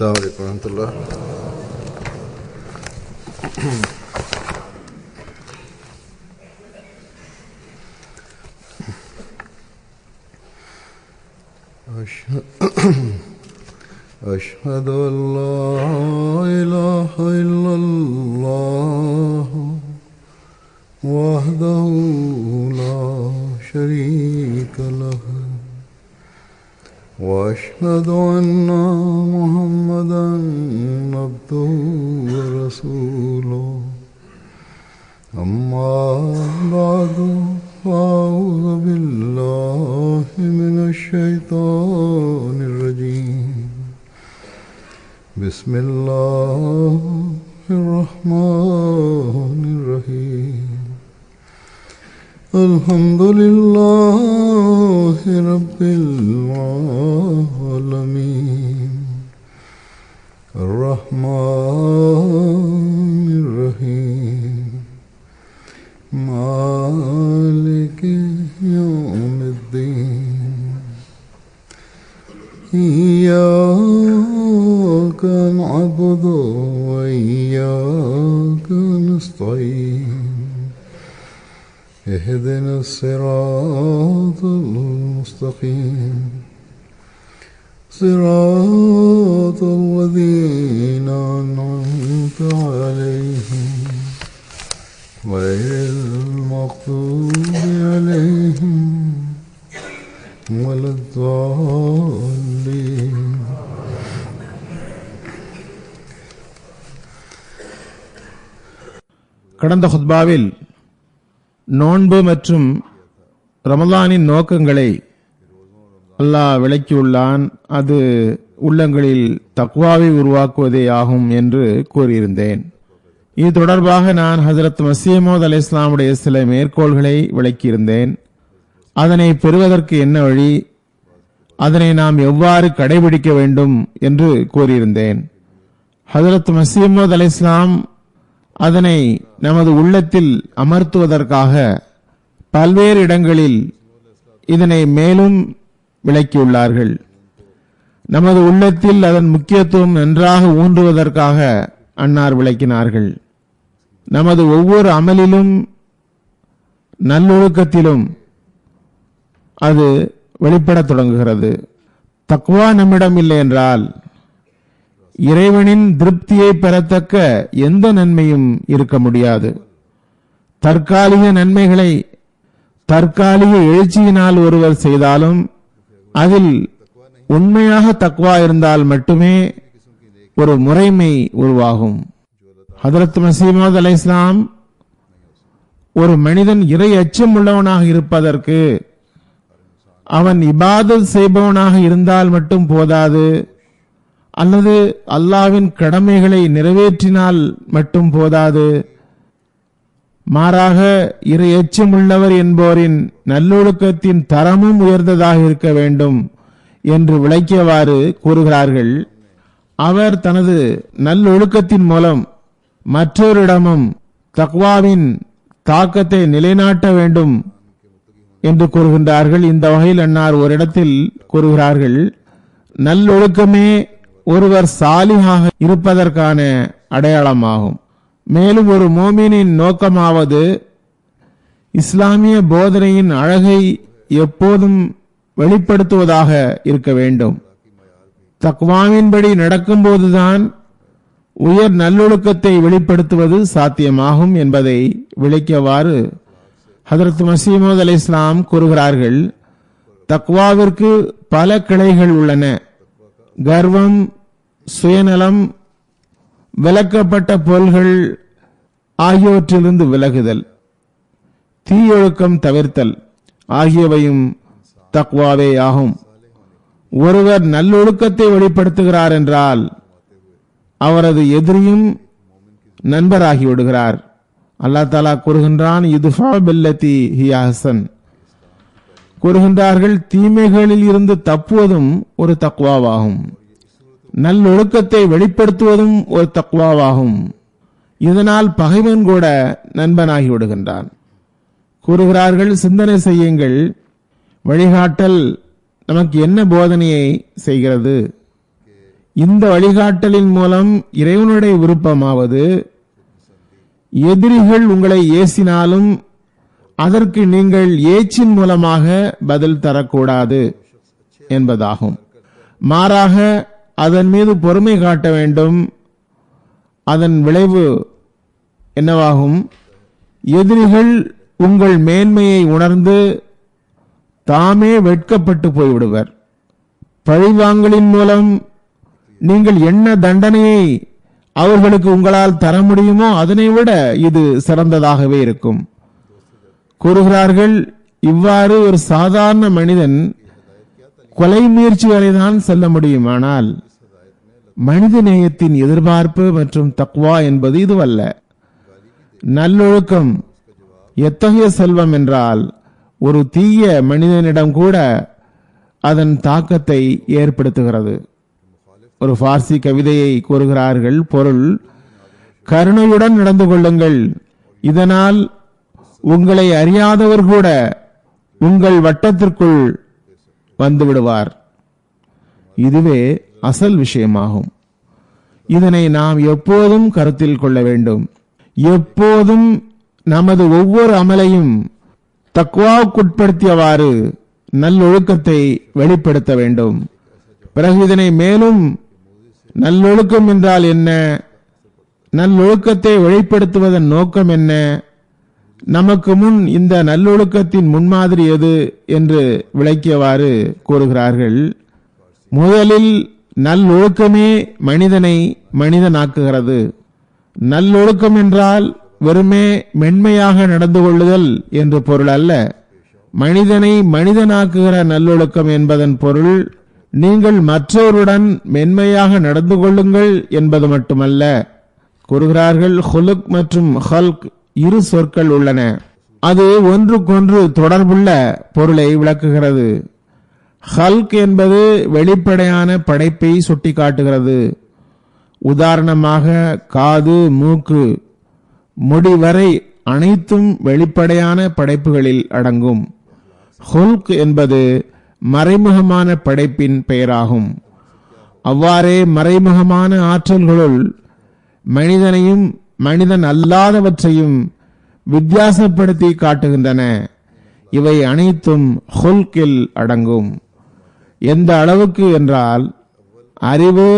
السلام عليكم ورحمة الله. أشهد أن لا إله إلا الله وحده لا شريك له وأشهد أن محمدا عبده ورسوله أما بعد فأعوذ بالله من الشيطان الرجيم بسم الله الرحمن الرحيم الحمد لله رب العالمين الرحمن الرحيم مالك يوم الدين إياك نعبد وإياك نستعين اهدنا الصراط المستقيم صراط الذين أنعمت عليهم غير المغضوب عليهم ولا الضالين. கடந்த ஹுத்பாவில் நோன்பு மற்றும் ரமலானின் நோக்கங்களை அல்லாஹ் விளக்கியுள்ளான். அது உள்ளங்களில் தக்வாவை உருவாக்குவதே ஆகும் என்று கூறியிருந்தேன். இது தொடர்பாக நான் ஹஜ்ரத் மஸீஹ் மவ்ஊத் அலைஹிஸ்ஸலாமுடைய சில மேற்கோள்களை விளக்கியிருந்தேன். அதனை பெறுவதற்கு என்ன வழி, அதனை நாம் எவ்வாறு கடைபிடிக்க வேண்டும் என்று கூறியிருந்தேன். ஹஜ்ரத் மஸீஹ் மவ்ஊத் அலைஹிஸ்ஸலாம் அதனை நமது உள்ளத்தில் அமர்த்துவதற்காக பல்வேறு இடங்களில் இதனை மேலும் விளக்கியுள்ளார்கள். நமது உள்ளத்தில் அதன் முக்கியத்துவம் நன்றாக ஊன்றுவதற்காக அன்னார் விளக்கினார்கள். நமது ஒவ்வொரு அமலிலும் நல்லொழுக்கத்திலும் அது வெளிப்படத் தொடங்குகிறது. தக்வா நம்மிடம் இல்லை என்றால் இறைவனின் திருப்தியை பெறத்தக்க எந்த நன்மையும் இருக்க முடியாது. தற்காலிக நன்மைகளை தற்காலிக எழுச்சியினால் ஒருவர் செய்தாலும் அதில் உண்மையாக தக்வா இருந்தால் மட்டுமே ஒரு முறைமை உருவாகும். ஹஜ்ரத் மஸீஹ் மவ்ஊத் அலைஹிஸ்ஸலாம் ஒரு மனிதன் இறை அச்சம் உள்ளவனாக இருப்பதற்கு அவன் இபாதத் செய்பவனாக இருந்தால் மட்டும் போதாது, அல்லது அல்லாஹ்வின் கடமைகளை நிறைவேற்றினால் மட்டும் போதாது, மாறாக இறை எச்சமுள்ளவர் என்போரின் நல்லொழுக்கத்தின் தரமும் உயர்ந்ததாக இருக்க வேண்டும் என்று விளக்கியவாறு கூறுகிறார்கள். அவர் தனது நல்லொழுக்கத்தின் மூலம் மற்றொரிடமும் தக்வாவின் தாக்கத்தை நிலைநாட்ட வேண்டும் என்று கூறுகின்றார்கள். இந்த வகையில் அன்னார் ஒரு இடத்தில் கூறுகிறார்கள், நல்லொழுக்கமே ஒருவர் சாலிஹாக இருப்பதற்கான அடையாளமாகும். மேலும் ஒரு மோமினின் நோக்கமாவது இஸ்லாமிய போதனையின் அழகை எப்போதும் வெளிப்படுத்துவதாக இருக்க வேண்டும். தக்வாவின்படி நடக்கும்போதுதான் உயர் நல்லொழுக்கத்தை வெளிப்படுத்துவது சாத்தியமாகும் என்பதை விளக்கியவாறு ஹஜ்ரத் மஸீஹ் மவ்ஊத் அலைஹிஸ்ஸலாம் கூறுகிறார்கள், தக்வாவிற்கு பல கிளைகள் உள்ளன. கர்வம், சுயநலம், விலக்கப்பட்ட பொருள்கள் ஆகியவற்றிலிருந்து விலகுதல், தீயொழுக்கம் தவிர்த்தல் ஆகியவையும் தக்வாவே ஆகும். ஒருவர் நல்லொழுக்கத்தை வெளிப்படுத்துகிறார் என்றால் அவரது எதிரியும் நண்பராகி விடுகிறார். அல்லாஹ் தஆலா கூறுகின்றான், யுத்ஃபா பில்லதி ஹிய அஹ்சன். கூறுகின்றார்கள், தீமைகளில் இருந்து தப்புவதும் ஒரு தக்வாவாகும், நல்லொழுக்கத்தை வெளிப்படுத்துவதும் ஒரு தக்வாவாகும். இதனால் பகைவன் கூட நண்பனாகி விடுகின்றான். கூறுகிறார்கள், சிந்தனை செய்யுங்கள், வழிகாட்டல் நமக்கு என்ன போதனையை செய்கிறது? இந்த வழிகாட்டலின் மூலம் இறைவனுடைய விருப்பமாவது எதிரிகள் உங்களை ஏசினாலும் அதற்கு நீங்கள் ஏச்சின் மூலமாக பதில் தரக்கூடாது என்பதாகும். மாறாக அதன் மீது பொறுமை காட்ட வேண்டும். அதன் விளைவு என்னவாகும்? எதிரிகள் உங்கள் மேன்மையை உணர்ந்து தாமே வெட்கப்பட்டு போய்விடுவர். பழிவாங்கலின் மூலம் நீங்கள் என்ன தண்டனையை அவர்களுக்கு உங்களால் தர முடியுமோ அதனை விட இது சிறந்ததாகவே இருக்கும். கூறுகிறார்கள், இவ்வாறு ஒரு சாதாரண மனிதன் கொலை முயற்சி வரைதான் செல்ல முடியும். ஆனால் மனித நேயத்தின் எதிர்பார்ப்பு மற்றும் தக்வா என்பது இதுவல்ல. நல்லொழுக்கம் எத்தகைய செல்வம் என்றால் ஒரு தீய மனிதனிடம் கூட அதன் தாக்கத்தை ஏற்படுத்துகிறது. ஒரு பார்சி கவிதையை கூறுகிறார்கள். பொருள்: கருணையுடன் நடந்து கொள்ளுங்கள், இதனால் உங்களை அறியாதவர் கூட உங்கள் வட்டத்திற்குள் வந்து விடுவார். இதுவே அசல் விஷயமாகும். இதனை நாம் எப்போதும் கருத்தில் கொள்ள வேண்டும். எப்போதும் நமது ஒவ்வொரு அமலையும் தக்வாவுக்குட்படுத்தியவாறு நல்லொழுக்கத்தை வெளிப்படுத்த வேண்டும். பிறகு இதனை மேலும் நல்லொழுக்கம் என்றால் என்ன, நல்லொழுக்கத்தை வெளிப்படுத்துவதன் நோக்கம் என்ன, நமக்கு முன் இந்த நல்லொழுக்கத்தின் முன்மாதிரி எது என்று விளக்கியவாறு கூறுகிறார்கள். முதலில் நல்லொழுக்கமே மனிதனை மனிதனாக்குகிறது. நல்லொழுக்கம் என்றால் வெறுமே மென்மையாக நடந்து கொள்ளுதல் என்று பொருள் அல்ல. மனிதனை மனிதனாக்குகிற நல்லொழுக்கம் என்பதன் பொருள் நீங்கள் மற்றவருடன் மென்மையாக நடந்து கொள்ளுங்கள் என்பது மட்டுமல்ல. கூறுகிறார்கள், ஹுலுக் மற்றும் ஹல்க் இரு சொற்கள் உள்ளன. அது ஒன்றுக்கொன்று தொடர்புள்ள பொருளை விளக்குகிறது. ஹல்க் என்பது வெளிப்படையான படைப்பை சுட்டிக்காட்டுகிறது. உதாரணமாக காது, மூக்கு, முடி வரை அனைத்தும் வெளிப்படையான படைப்புகளில் அடங்கும். ஹுல்க் என்பது மறைமுகமான படைப்பின் பெயராகும். அவ்வாறே மறைமுகமான ஆற்றல்களுள் மனிதனையும் மனிதன் அல்லாதவற்றையும் வித்தியாசப்படுத்தி காட்டுகின்றன. இவை அனைத்தும் ஹுல்கில் அடங்கும். எந்த அளவுக்கு என்றால் அறிவு,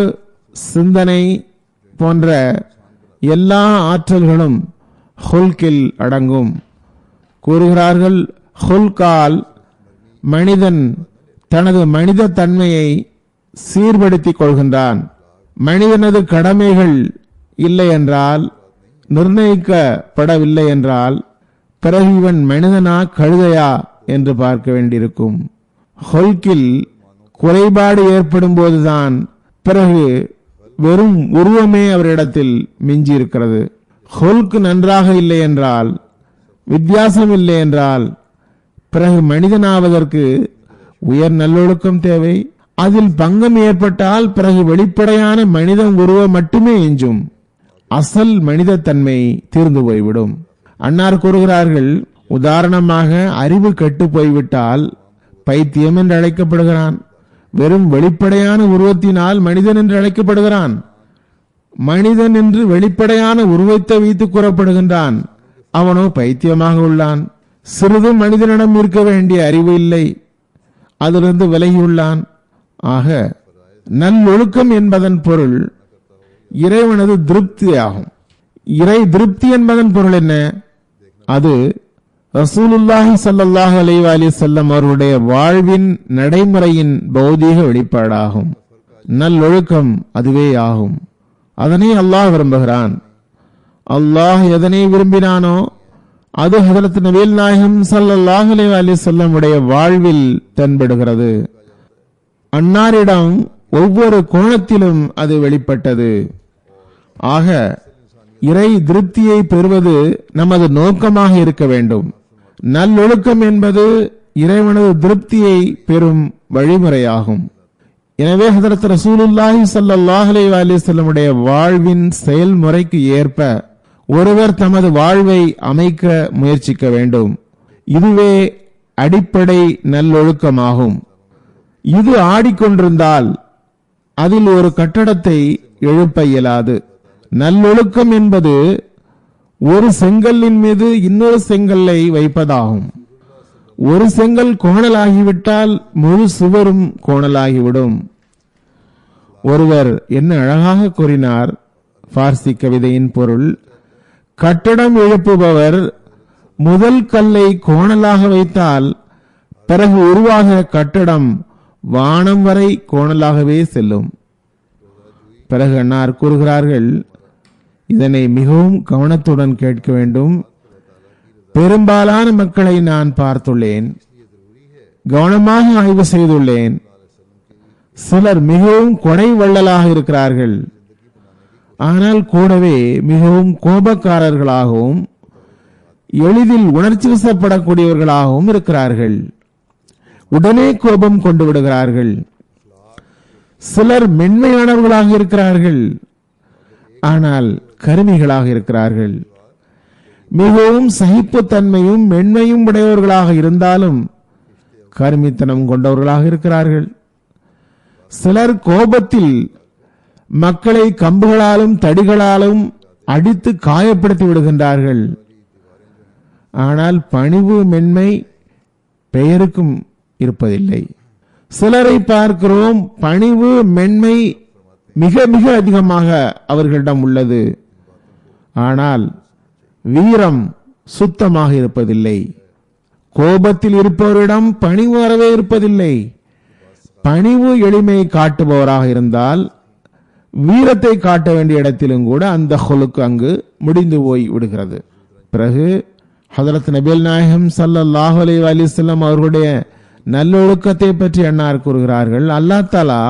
சிந்தனை போன்ற எல்லா ஆற்றல்களும் ஹுல்கில் அடங்கும். கூறுகிறார்கள், ஹுல்கால் மனிதன் தனது மனித தன்மையை சீர்படுத்திக் கொள்கின்றான். மனிதனது கடமைகள் இல்லை என்றால், நிர்ணயிக்கப்படவில்லை என்றால், பிறகு இவன் மனிதனா கழுதையா என்று பார்க்க வேண்டியிருக்கும். ஹொல்கில் குறைபாடு ஏற்படும் போதுதான் பிறகு வெறும் உருவமே அவரிடத்தில் மிஞ்சி இருக்கிறது. ஹொல்க் நன்றாக இல்லை என்றால், வித்தியாசம் இல்லை என்றால், பிறகு மனிதனாவதற்கு உயர் நல்லொழுக்கம் தேவை. அதில் பங்கம் ஏற்பட்டால் பிறகு வெளிப்படையான மனித உருவம் மட்டுமே எஞ்சும். அசல் மனித தன்மை தீர்ந்து போய்விடும். அன்னார் கூறுகிறார்கள், உதாரணமாக அறிவு கெட்டு போய்விட்டால் பைத்தியம் என்று அழைக்கப்படுகிறான். வெறும் வெளிப்படையான உருவத்தினால் மனிதன் என்று அழைக்கப்படுகிறான். மனிதன் என்று வெளிப்படையான உருவத்தை வைத்து கூறப்படுகின்றான். அவனோ பைத்தியமாக உள்ளான். சிறிதும் மனிதனிடம் இருக்க வேண்டிய அறிவு இல்லை, அதிலிருந்து விலகியுள்ளான். ஆக நல்லொழுக்கம் என்பதன் பொருள் இறைவனது திருப்தி ஆகும். இறை திருப்தி என்பதன் பொருள் என்ன? அது ரசூலுல்லாஹி ஸல்லல்லாஹு அலைஹி வஸல்லம் அவர்களுடைய வாழ்வின் நடைமுறையின் பௌதீக வெளிப்பாடாகும். நல்லொழுக்கம் அதுவே ஆகும். அதனை அல்லாஹ் விரும்புகிறான். அல்லாஹ் எதனை விரும்பினானோ அது ஹஜ்ரத் நபிகள் நாயகம் ஸல்லல்லாஹு அலைஹி வஸல்லம் உடைய வாழ்வில் தென்படுகிறது. அன்னாரிடம் ஒவ்வொரு கோணத்திலும் அது வெளிப்பட்டது. ஆக இறை திருப்தியை பெறுவது நமது நோக்கமாக இருக்க வேண்டும். நல்லொழுக்கம் என்பது இறைவனது திருப்தியை பெறும் வழிமுறையாகும். எனவே ஹஜ்ரத் ரசூலுல்லாஹி ஸல்லல்லாஹு அலைஹி வஸல்லம் உடைய வாழ்வின் செயல்முறைக்கு ஏற்ப ஒருவர் தமது வாழ்வை அமைக்க முயற்சிக்க வேண்டும். இதுவே அடிப்படை நல்லொழுக்கமாகும். இது ஆடிக்கொண்டிருந்தால் அதில் ஒரு கட்டடத்தை எழுப்ப இயலாது. நல்லொழுக்கம் என்பது ஒரு செங்கல்லின் மீது இன்னொரு செங்கல்லை வைப்பதாகும். ஒரு செங்கல் கோணலாகிவிட்டால் முழு சுவரும் கோணலாகிவிடும். ஒருவர் என்ன அழகாக கூறினார். பார்சி கவிதையின் பொருள், கட்டடம் எழுப்புபவர் முதல் கல்லை கோணலாக வைத்தால் பிறகு உருவாகிற கட்டடம் வானம் வரை கோணலாகவே செல்லும். பிறகு அன்னார் கூறுகிறார்கள், இதனை மிகவும் கவனத்துடன் கேட்க வேண்டும். பெரும்பாலான மக்களை நான் பார்த்துள்ளேன், கவனமாக ஆய்வு செய்துள்ளேன். சிலர் மிகவும் கொடை வள்ளலாக இருக்கிறார்கள், ஆனால் கூடவே மிகவும் கோபக்காரர்களாகவும் எளிதில் உணர்ச்சி வசப்படக்கூடியவர்களாகவும் இருக்கிறார்கள். உடனே கோபம் கொண்டு விடுகிறார்கள். சிலர் மென்மையானவர்களாக இருக்கிறார்கள், ஆனால் கருமிகளாக இருக்கிறார்கள். மிகவும் சகிப்புத்தன்மையும் மென்மையும் உடையவர்களாக இருந்தாலும் கருமித்தனம் கொண்டவர்களாக இருக்கிறார்கள். சிலர் கோபத்தில் மக்களை கம்புகளாலும் தடிகளாலும் அடித்து காயப்படுத்தி விடுகின்றார்கள். ஆனால் பணிவு மென்மை பெயருக்கும் இருப்பதில்லை. சிலரை பார்க்கிறோம், பணிவு மென்மை மிக மிக அதிகமாக அவர்களிடம் உள்ளது, ஆனால் வீரம் சுத்தமாக இருப்பதில்லை. கோபத்தில் இருப்பவரிடம் பணிவு அறவே இருப்பதில்லை. பணிவு எளிமை காட்டுபவராக இருந்தால் வீரத்தை காட்ட வேண்டிய இடத்திலும் கூட அந்த ஹொலுக்கு அங்கு முடிந்து போய் விடுகிறது. பிறகு ஹதரத் நபிகள் நாயகம் ஸல்லல்லாஹு அலைஹி வஸல்லம் அவர்களுடைய நல்லொழுக்கத்தை பற்றி அன்னார் கூறுகிறார்கள். அல்லாஹ் தஆலா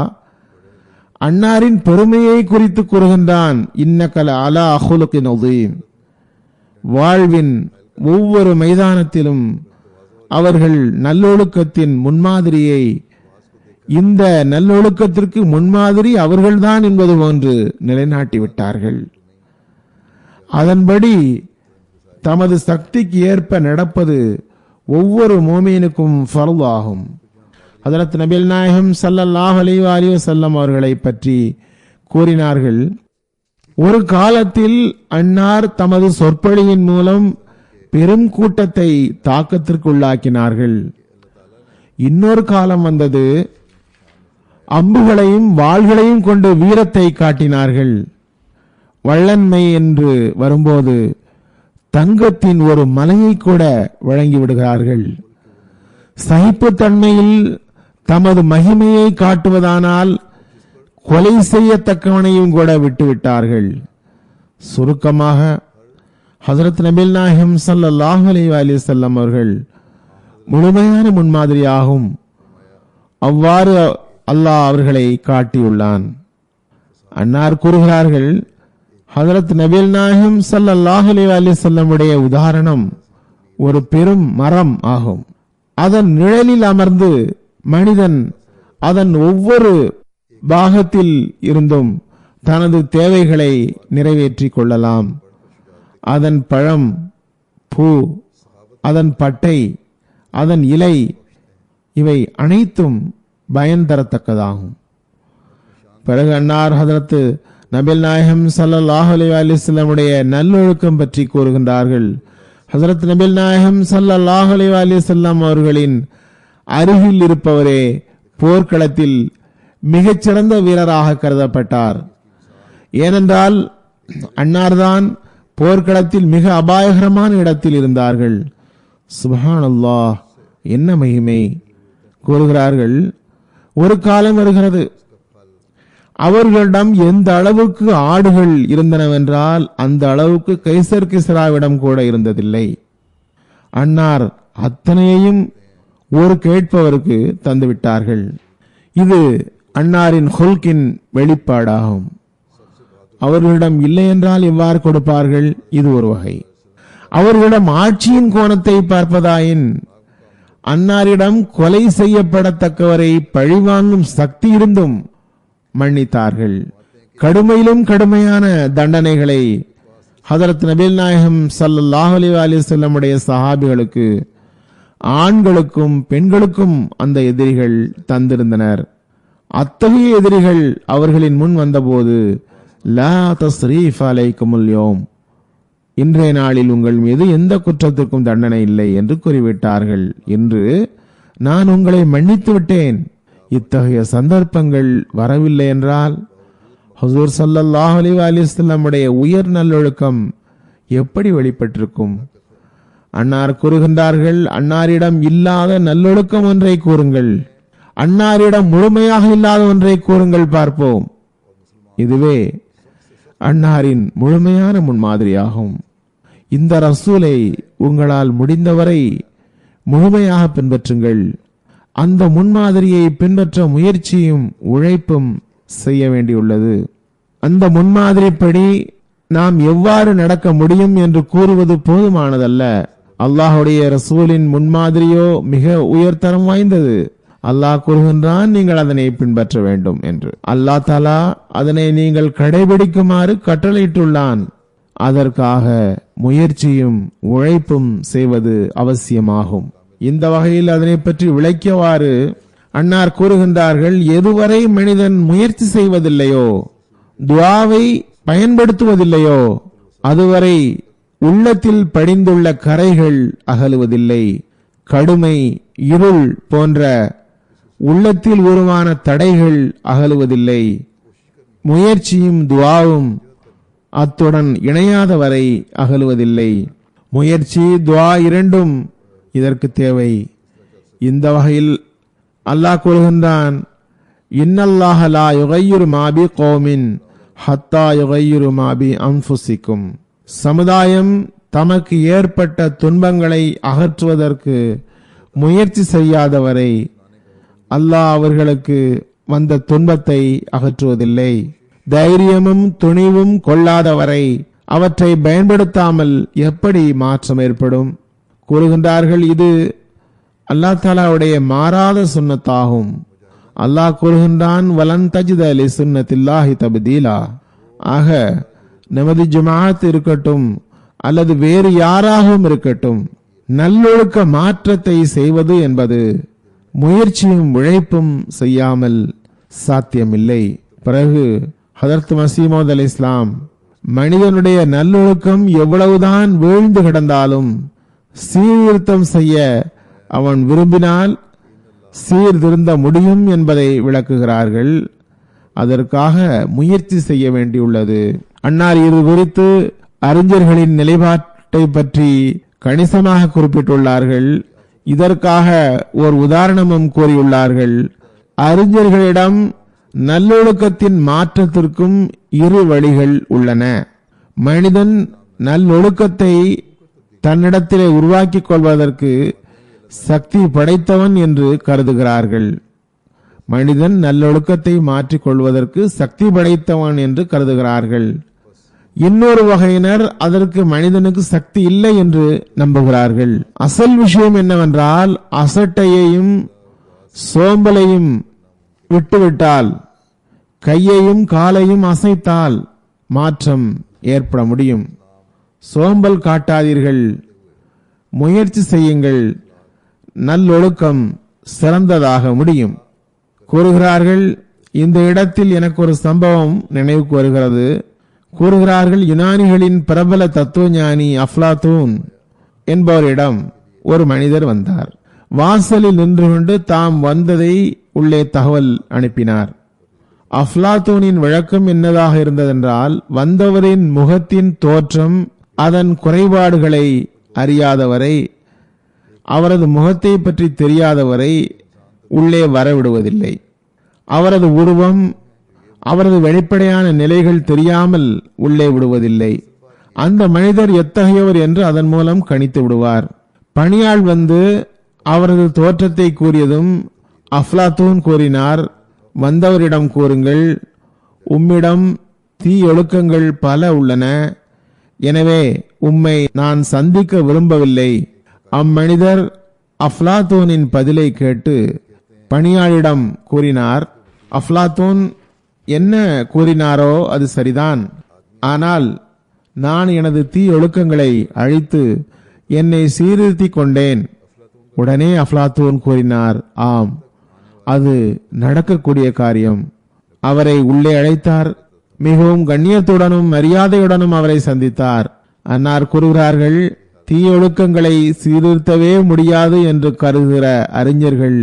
அன்னாரின் பெருமையை குறித்து கூறுகின்றான், இன்னக லஅலா ஹுலுகின் அதீம். வாழ்வின் ஒவ்வொரு மைதானத்திலும் அவர்கள் நல்லொழுக்கத்தின் முன்மாதிரியை, இந்த நல்லொழுக்கத்திற்கு முன்மாதிரி அவர்கள்தான் என்பது போன்று நிலைநாட்டிவிட்டார்கள். அதன்படி தமது சக்திக்கு ஏற்ப நடப்பது ஒவ்வொரு மோமீனுக்கும் ஃபர்து ஆகும். ஹதரத் நபிகள் நாயகம் ஸல்லல்லாஹு அலைஹி வஸல்லம் அவர்களை பற்றி கூறினார்கள், ஒரு காலத்தில் அன்னார் தமது சொற்பொழிவின் மூலம் பெரும் கூட்டத்தை தாக்கத்திற்குள்ளாக்கினார்கள். இன்னொரு காலம் வந்தது, அம்புகளையும் வாள்களையும் கொண்டு வீரத்தை காட்டினார்கள். வள்ளன்மை என்று வரும்போது தங்கத்தின் ஒரு மலையை கூட வழங்கி விடுகிறார்கள். சகிப்புத்தன்மையில் தமது மகிமையை காட்டுவதானால் கொலை செய்யத்தக்கவனையும் கூட விட்டுவிட்டார்கள். சுருக்கமாக ஹஜரத் நபிகள் நாயகம் ஸல்லல்லாஹு அலைஹி வஸல்லம் அவர்கள் முழுமையான முன்மாதிரியாகும். அவ்வாறு அல்லாஹ் அவர்களை காட்டியுள்ளான். அன்னார் கூறுகிறார்கள், ஹஜரத் நபிகள் நாயகம் ஸல்லல்லாஹு அலைஹி வஸல்லம் உடைய உதாரணம் ஒரு பெரும் மரம் ஆகும். அதன் நிழலில் அமர்ந்து மனிதன் அதன் ஒவ்வொரு பாகத்தில் இருந்தும் தனது தேவைகளை நிறைவேற்றிக் கொள்ளலாம். அதன் பழம், பூ, அதன் பட்டை, அதன் இலை, இவை அனைத்தும் பயன் தரத்தக்கதாகும். பிறகு அன்னார் ஹதரத் நபிகள் நாயகம் ஸல்லல்லாஹு அலைஹி வஸல்லம் உடைய நல்லொழுக்கம் பற்றி கூறுகின்றார்கள். ஹஜரத் நபிகள் நாயகம் ஸல்லல்லாஹு அலைஹி வஸல்லம் அவர்களின் அருகில் இருப்பவரே போர்க்களத்தில் மிகச்சிறந்த வீரராக கருதப்பட்டார். ஏனென்றால் அன்னார்தான் போர்க்களத்தில் மிக அபாயகரமான இடத்தில் இருந்தார்கள். சுப்ஹானல்லாஹ், என்ன மகிமை! கூறுகிறார்கள், ஒரு காலம் வருகிறது, அவர்களிடம் எந்த அளவுக்கு ஆடுகள் இருந்தனவென்றால் அந்த அளவுக்கு கைசர் கிஸ்ராவிடம் கூட இருந்ததில்லை. அன்னார் அத்தனையையும் ஒரு கேட்பவருக்கு தந்துவிட்டார்கள். இது அன்னாரின் ஹுல்கின் வெளிப்பாடாகும். அவர்களிடம் இல்லை என்றால் எவ்வாறு கொடுப்பார்கள்? இது ஒரு வகை. அவர்களிடம் ஆட்சியின் கோணத்தை பார்ப்பதாயின் அன்னாரிடம் கொலை செய்யப்படத்தக்கவரை பழிவாங்கும் சக்தி இருந்தும் மன்னித்தார்கள். கடுமையிலும் கடுமையான தண்டனைகளை ஹதரத் நபிகள் நாயகம் ஸல்லல்லாஹு அலைஹி வஸல்லம் உடைய சஹாபிகளுக்கு, ஆண்களுக்கும் பெண்களுக்கும் அந்த எதிரிகள் தந்திருந்தனர். அத்தகைய எதிரிகள் அவர்களின் முன் வந்தபோது, லா தஸ்ரீஃப அலைக்குமுல் யௌம், இன்றைய நாளில் உங்கள் மீது எந்த குற்றத்திற்கும் தண்டனை இல்லை என்று கூறிவிட்டார்கள். என்று நான் உங்களை மன்னித்து விட்டேன். இத்தகைய சந்தர்ப்பங்கள் வரவில்லை என்றால் ஹுசூர் ஸல்லல்லாஹு அலைஹி வஸல்லமுடைய உயர் நல்லொழுக்கம் எப்படி வெளிப்பட்டிருக்கும்? அன்னார் கூறுகின்றார்கள், அன்னாரிடம் இல்லாத நல்லொழுக்கம் ஒன்றை கூறுங்கள், அன்னாரிடம் முழுமையாக இல்லாத ஒன்றை கூறுங்கள் பார்ப்போம். இதுவே அன்னாரின் முழுமையான முன்மாதிரியாகும். இந்த ரசூலை உங்களால் முடிந்தவரை முழுமையாக பின்பற்றுங்கள். அந்த முன்மாதிரியை பின்பற்ற முயற்சியும் உழைப்பும் செய்ய வேண்டியுள்ளது. அந்த முன்மாதிரிப்படி நாம் எவ்வாறு நடக்க முடியும் என்று கூறுவது போதுமானதல்ல. அல்லாஹுடைய ரசூலின் முன்மாதிரியோ மிக உயர்தரம் வாய்ந்தது. அல்லாஹ் கூறுகின்றான், நீங்கள் அதனை பின்பற்ற வேண்டும் என்று. அல்லாஹ் தஆலா அதனை நீங்கள் கடைபிடிக்குமாறு கட்டளையிட்டுள்ளான். அதற்காக முயற்சியும் உழைப்பும் செய்வது அவசியமாகும். இந்த வகையில் அதனை பற்றி விளக்கியவாறு அன்னார் கூறுகின்றார்கள், எதுவரை மனிதன் முயற்சி செய்வதில்லையோ, துஆவை பயன்படுத்துவதில்லையோ, அதுவரை உள்ளத்தில் படிந்துள்ள கரைகள் அகலுவதில்லை. கடுமை, இருள் போன்ற உள்ளத்தில் உருவான தடைகள் அகலுவதில்லை. முயற்சியும் துஆவும் அத்துடன் இணையாத வரை அகலுவதில்லை. முயற்சி, துஆ இரண்டும் இதற்கு தேவை. இந்த வகையில் அல்லாஹ் கூறுகின்றான், இன்னல்லாஹ லா யுகையிரு மா பி கௌமின் ஹத்தா யுகையிரு மா பி அன்ஃபுசிக்கும். சமுதாயம் தமக்கு ஏற்பட்ட துன்பங்களை அகற்றுவதற்கு முயற்சி செய்யாதவரை அல்லாஹ் அவர்களுக்கு வந்த துன்பத்தை அகற்றுவதில்லை. தைரியமும் துணிவும் கொள்ளாதவரை அவற்றை பயன்படுத்தாமல் எப்படி மாற்றம் ஏற்படும்? கூறுகின்றார்கள், இது அல்லாஹ் தஆலாவுடைய மாறாத சுன்னத்தாகும். அல்லாஹ் கூறுகின்றான், வலன் தஜித லி சுன்னத்தில்லாஹி தப்தீலா. ஆக நமது ஜமாஅத் இருக்கட்டும் அல்லது வேறு யாராகவும் இருக்கட்டும், நல்லொழுக்க மாற்றத்தை செய்வது என்பது முயற்சியும் உழைப்பும் செய்யாமல் சாத்தியமில்லை. பிறகு ஹதரத் மஸீஹ் மவ்ஊத் அலைஹிஸ்ஸலாம், மனிதனுடைய நல்லொழுக்கம் எவ்வளவுதான் வீழ்ந்து கிடந்தாலும் சீர்திருத்தம் செய்ய அவன் விரும்பினால் சீர்திருந்த முடியும் என்பதை விளக்குகிறார்கள். அதற்காக முயற்சி செய்ய வேண்டியுள்ளது. அன்னார் இது குறித்து அறிஞர்களின் நிலைப்பாட்டை பற்றி கணிசமாக குறிப்பிட்டுள்ளார்கள். இதற்காக ஒரு உதாரணமும் கூறியுள்ளார்கள். அறிஞர்களிடம் நல்லொழுக்கத்தின் மாற்றத்திற்கும் இரு வழிகள் உள்ளன. மனிதன் நல்லொழுக்கத்தை தன்னிடத்திலே உருவாக்கிக் கொள்வதற்கு சக்தி படைத்தவன் என்று கருதுகிறார்கள். மனிதன் நல்லொழுக்கத்தை மாற்றிக் கொள்வதற்கு சக்தி படைத்தவன் என்று கருதுகிறார்கள். இன்னொரு வகையினர் அதற்கு மனிதனுக்கு சக்தி இல்லை என்று நம்புகிறார்கள். அசல் விஷயம் என்னவென்றால், அசட்டையையும் சோம்பலையும் விட்டுவிட்டால், கையையும் காலையும் அசைத்தால் மாற்றம் ஏற்பட முடியும். சோம்பல் காட்டாதீர்கள், முயற்சி செய்யுங்கள், நல்லொழுக்கம் சிறந்ததாக முடியும் கூறுகிறார்கள். இந்த இடத்தில் எனக்கு ஒரு சம்பவம் நினைவுக்கு வருகிறது. கூறுகிறார்கள், யுனானிகளின் பிரபல தத்துவஞானி அஃப்லாத்தூன் என்பவரிடம் ஒரு மனிதர் வந்தார். வாசலில் நின்று கொண்டு தாம் வந்ததை உள்ளே தகவல் அனுப்பினார். அஃப்லாத்தூனின் விளக்கம் என்னதாக இருந்ததென்றால், வந்தவரின் முகத்தின் தோற்றம், அதன் குறைபாடுகளை அறியாதவரை, அவரது முகத்தை பற்றி தெரியாதவரை உள்ளே வரவிடுவதில்லை. அவரது உருவம், அவரது வெளிப்படையான நிலைகள் தெரியாமல் உள்ளே விடுவதில்லை. அந்த மனிதர் எத்தகையவர் என்று அதன் மூலம் கணித்து விடுவார். பணியாள் வந்து அவரது தோற்றத்தை கூறியதும் அஃப்லாத்தூன் கூறினார், வந்தவரிடம் கூறுங்கள், உம்மிடம் தீயொழுக்கங்கள் பல உள்ளன, எனவே உம்மை நான் சந்திக்க விரும்பவில்லை. அம்மனிதர் அஃப்லாத்தூனின் பதிலை கேட்டு பணியாளிடம் கூறினார், அஃப்லாத்தூன் என்ன கூறினாரோ அது சரிதான், ஆனால் நான் எனது தீயொழுக்கங்களை அழித்து என்னை சீர்திருத்திக் கொண்டேன். உடனே அஃப்லாத்தூன் கூறினார், ஆம், அது நடக்கக்கூடிய காரியம். அவரை உள்ளே அழைத்தார். மிகவும் கண்ணியத்துடனும் மரியாதையுடனும் அவரை சந்தித்தார். அன்னார் கூறுகிறார்கள், தீயொழுக்கங்களை சீர்திருத்தவே முடியாது என்று கருதுகிற அறிஞர்கள்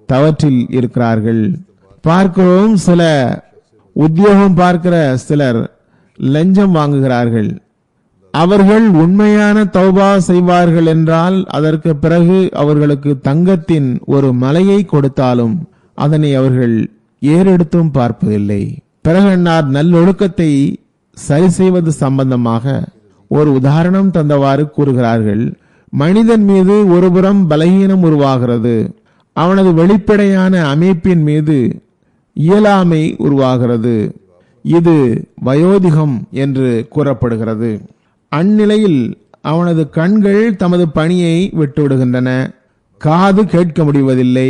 தவற்றில் இருக்கிறார்கள். பார்க்கிறோம், சில உத்தியோகம் பார்க்கிற சிலர் லஞ்சம் வாங்குகிறார்கள். அவர்கள் உண்மையான தௌபா செய்வார்கள் என்றால் அதற்கு பிறகு அவர்களுக்கு தங்கத்தின் ஒரு மலையை கொடுத்தாலும் அதனை அவர்கள் ஏறெடுத்தும் பார்ப்பதில்லை. பிறகு அன்னார் நல்லொழுக்கத்தை சரி செய்வது சம்பந்தமாக ஒரு உதாரணம் தந்தவாறு கூறுகிறார்கள். மனிதன் மீது ஒருபுறம் பலகீனம் உருவாகிறது, அவனது வெளிப்படையான அமைப்பின் மீது இயலாமை உருவாகிறது. இது வயோதிகம் என்று கூறப்படுகிறது. அந்நிலையில் அவனது கண்கள் தமது பணியை விட்டுவிடுகின்றன, காது கேட்க முடிவதில்லை.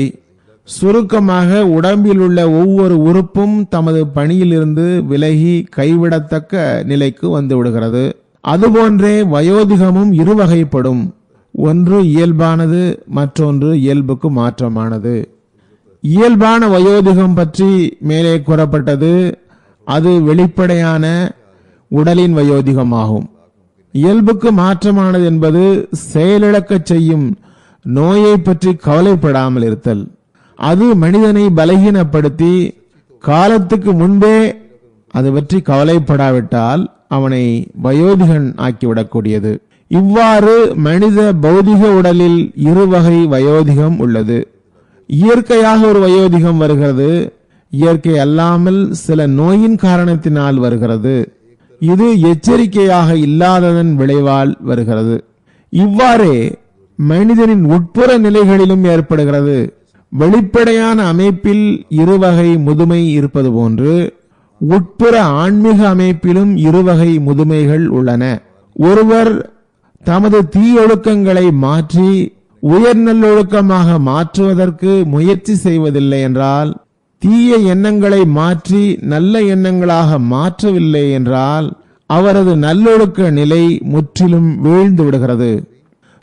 சுருக்கமாக உடம்பில் உள்ள ஒவ்வொரு உறுப்பும் தமது பணியிலிருந்து விலகி கைவிடத்தக்க நிலைக்கு வந்துவிடுகிறது. அதுபோன்றே வயோதிகமும் இருவகைப்படும். ஒன்று இயல்பானது, மற்றொன்று இயல்புக்கு மாற்றமானது. இயல்பான வயோதிகம் பற்றி மேலே கூறப்பட்டது. அது வெளிப்படையான உடலின் வயோதிகமாகும். இயல்புக்கு மாற்றமானது என்பது செயலிழக்கச் செய்யும் நோயை பற்றி கவலைப்படாமல் இருத்தல். அது மனிதனை பலகீனப்படுத்தி காலத்துக்கு முன்பே அது பற்றி கவலைப்படாவிட்டால் அவனை வயோதிகன் ஆக்கிவிடக்கூடியது. இவ்வாறு மனித பௌதிக உடலில் இருவகை வயோதிகம் உள்ளது. இயற்கையாக ஒரு வயோதிகம் வருகிறது, இயற்கை அல்லாமல் சில நோயின் காரணத்தினால் வருகிறது. இது எச்சரிக்கையாக இல்லாததன் விளைவால் வருகிறது. இவ்வாறே மனிதனின் உட்புற நிலைகளிலும் ஏற்படுகிறது. வெளிப்படையான அமைப்பில் இருவகை முதுமை இருப்பது போன்று உட்புற ஆன்மீக அமைப்பிலும் இருவகை முதுமைகள் உள்ளன. ஒருவர் தமது தீயொழுக்கங்களை மாற்றி உயர் நல்லொழுக்கமாக மாற்றுவதற்கு முயற்சி செய்வதில்லை என்றால், தீய எண்ணங்களை மாற்றி நல்ல எண்ணங்களாக மாற்றவில்லை என்றால் அவரது நல்லொழுக்க நிலை முற்றிலும் வீழ்ந்து விடுகிறது.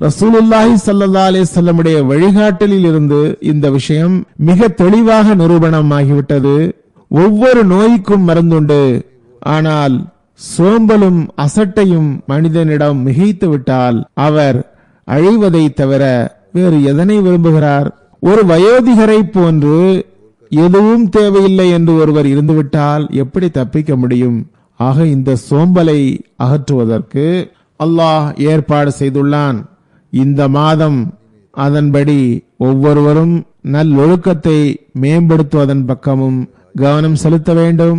ரசூலுல்லாஹி ஸல்லல்லாஹு அலைஹி வஸல்லமுடைய வழிகாட்டலில் இருந்து இந்த விஷயம் மிக தெளிவாக நிரூபணமாகிவிட்டது. ஒவ்வொரு நோய்க்கும் மருந்துண்டு, ஆனால் சோம்பலும் அசட்டையும் மனிதனிடம் மிகைத்து விட்டால் அவர் அழிவதை தவிர வேறு எதனை விரும்புகிறார்? ஒரு வயோதிகரை போன்று எதுவும் தேவையில்லை என்று ஒருவர் இருந்துவிட்டால் எப்படி தப்பிக்க முடியும்? ஆக இந்த சோம்பலை அகற்றுவதற்கு அல்லாஹ் ஏற்பாடு செய்துள்ளான். இந்த மாதம் அதன்படி ஒவ்வொருவரும் நல்லொழுக்கத்தை மேம்படுத்துவதன் பக்கமும் கவனம் செலுத்த வேண்டும்.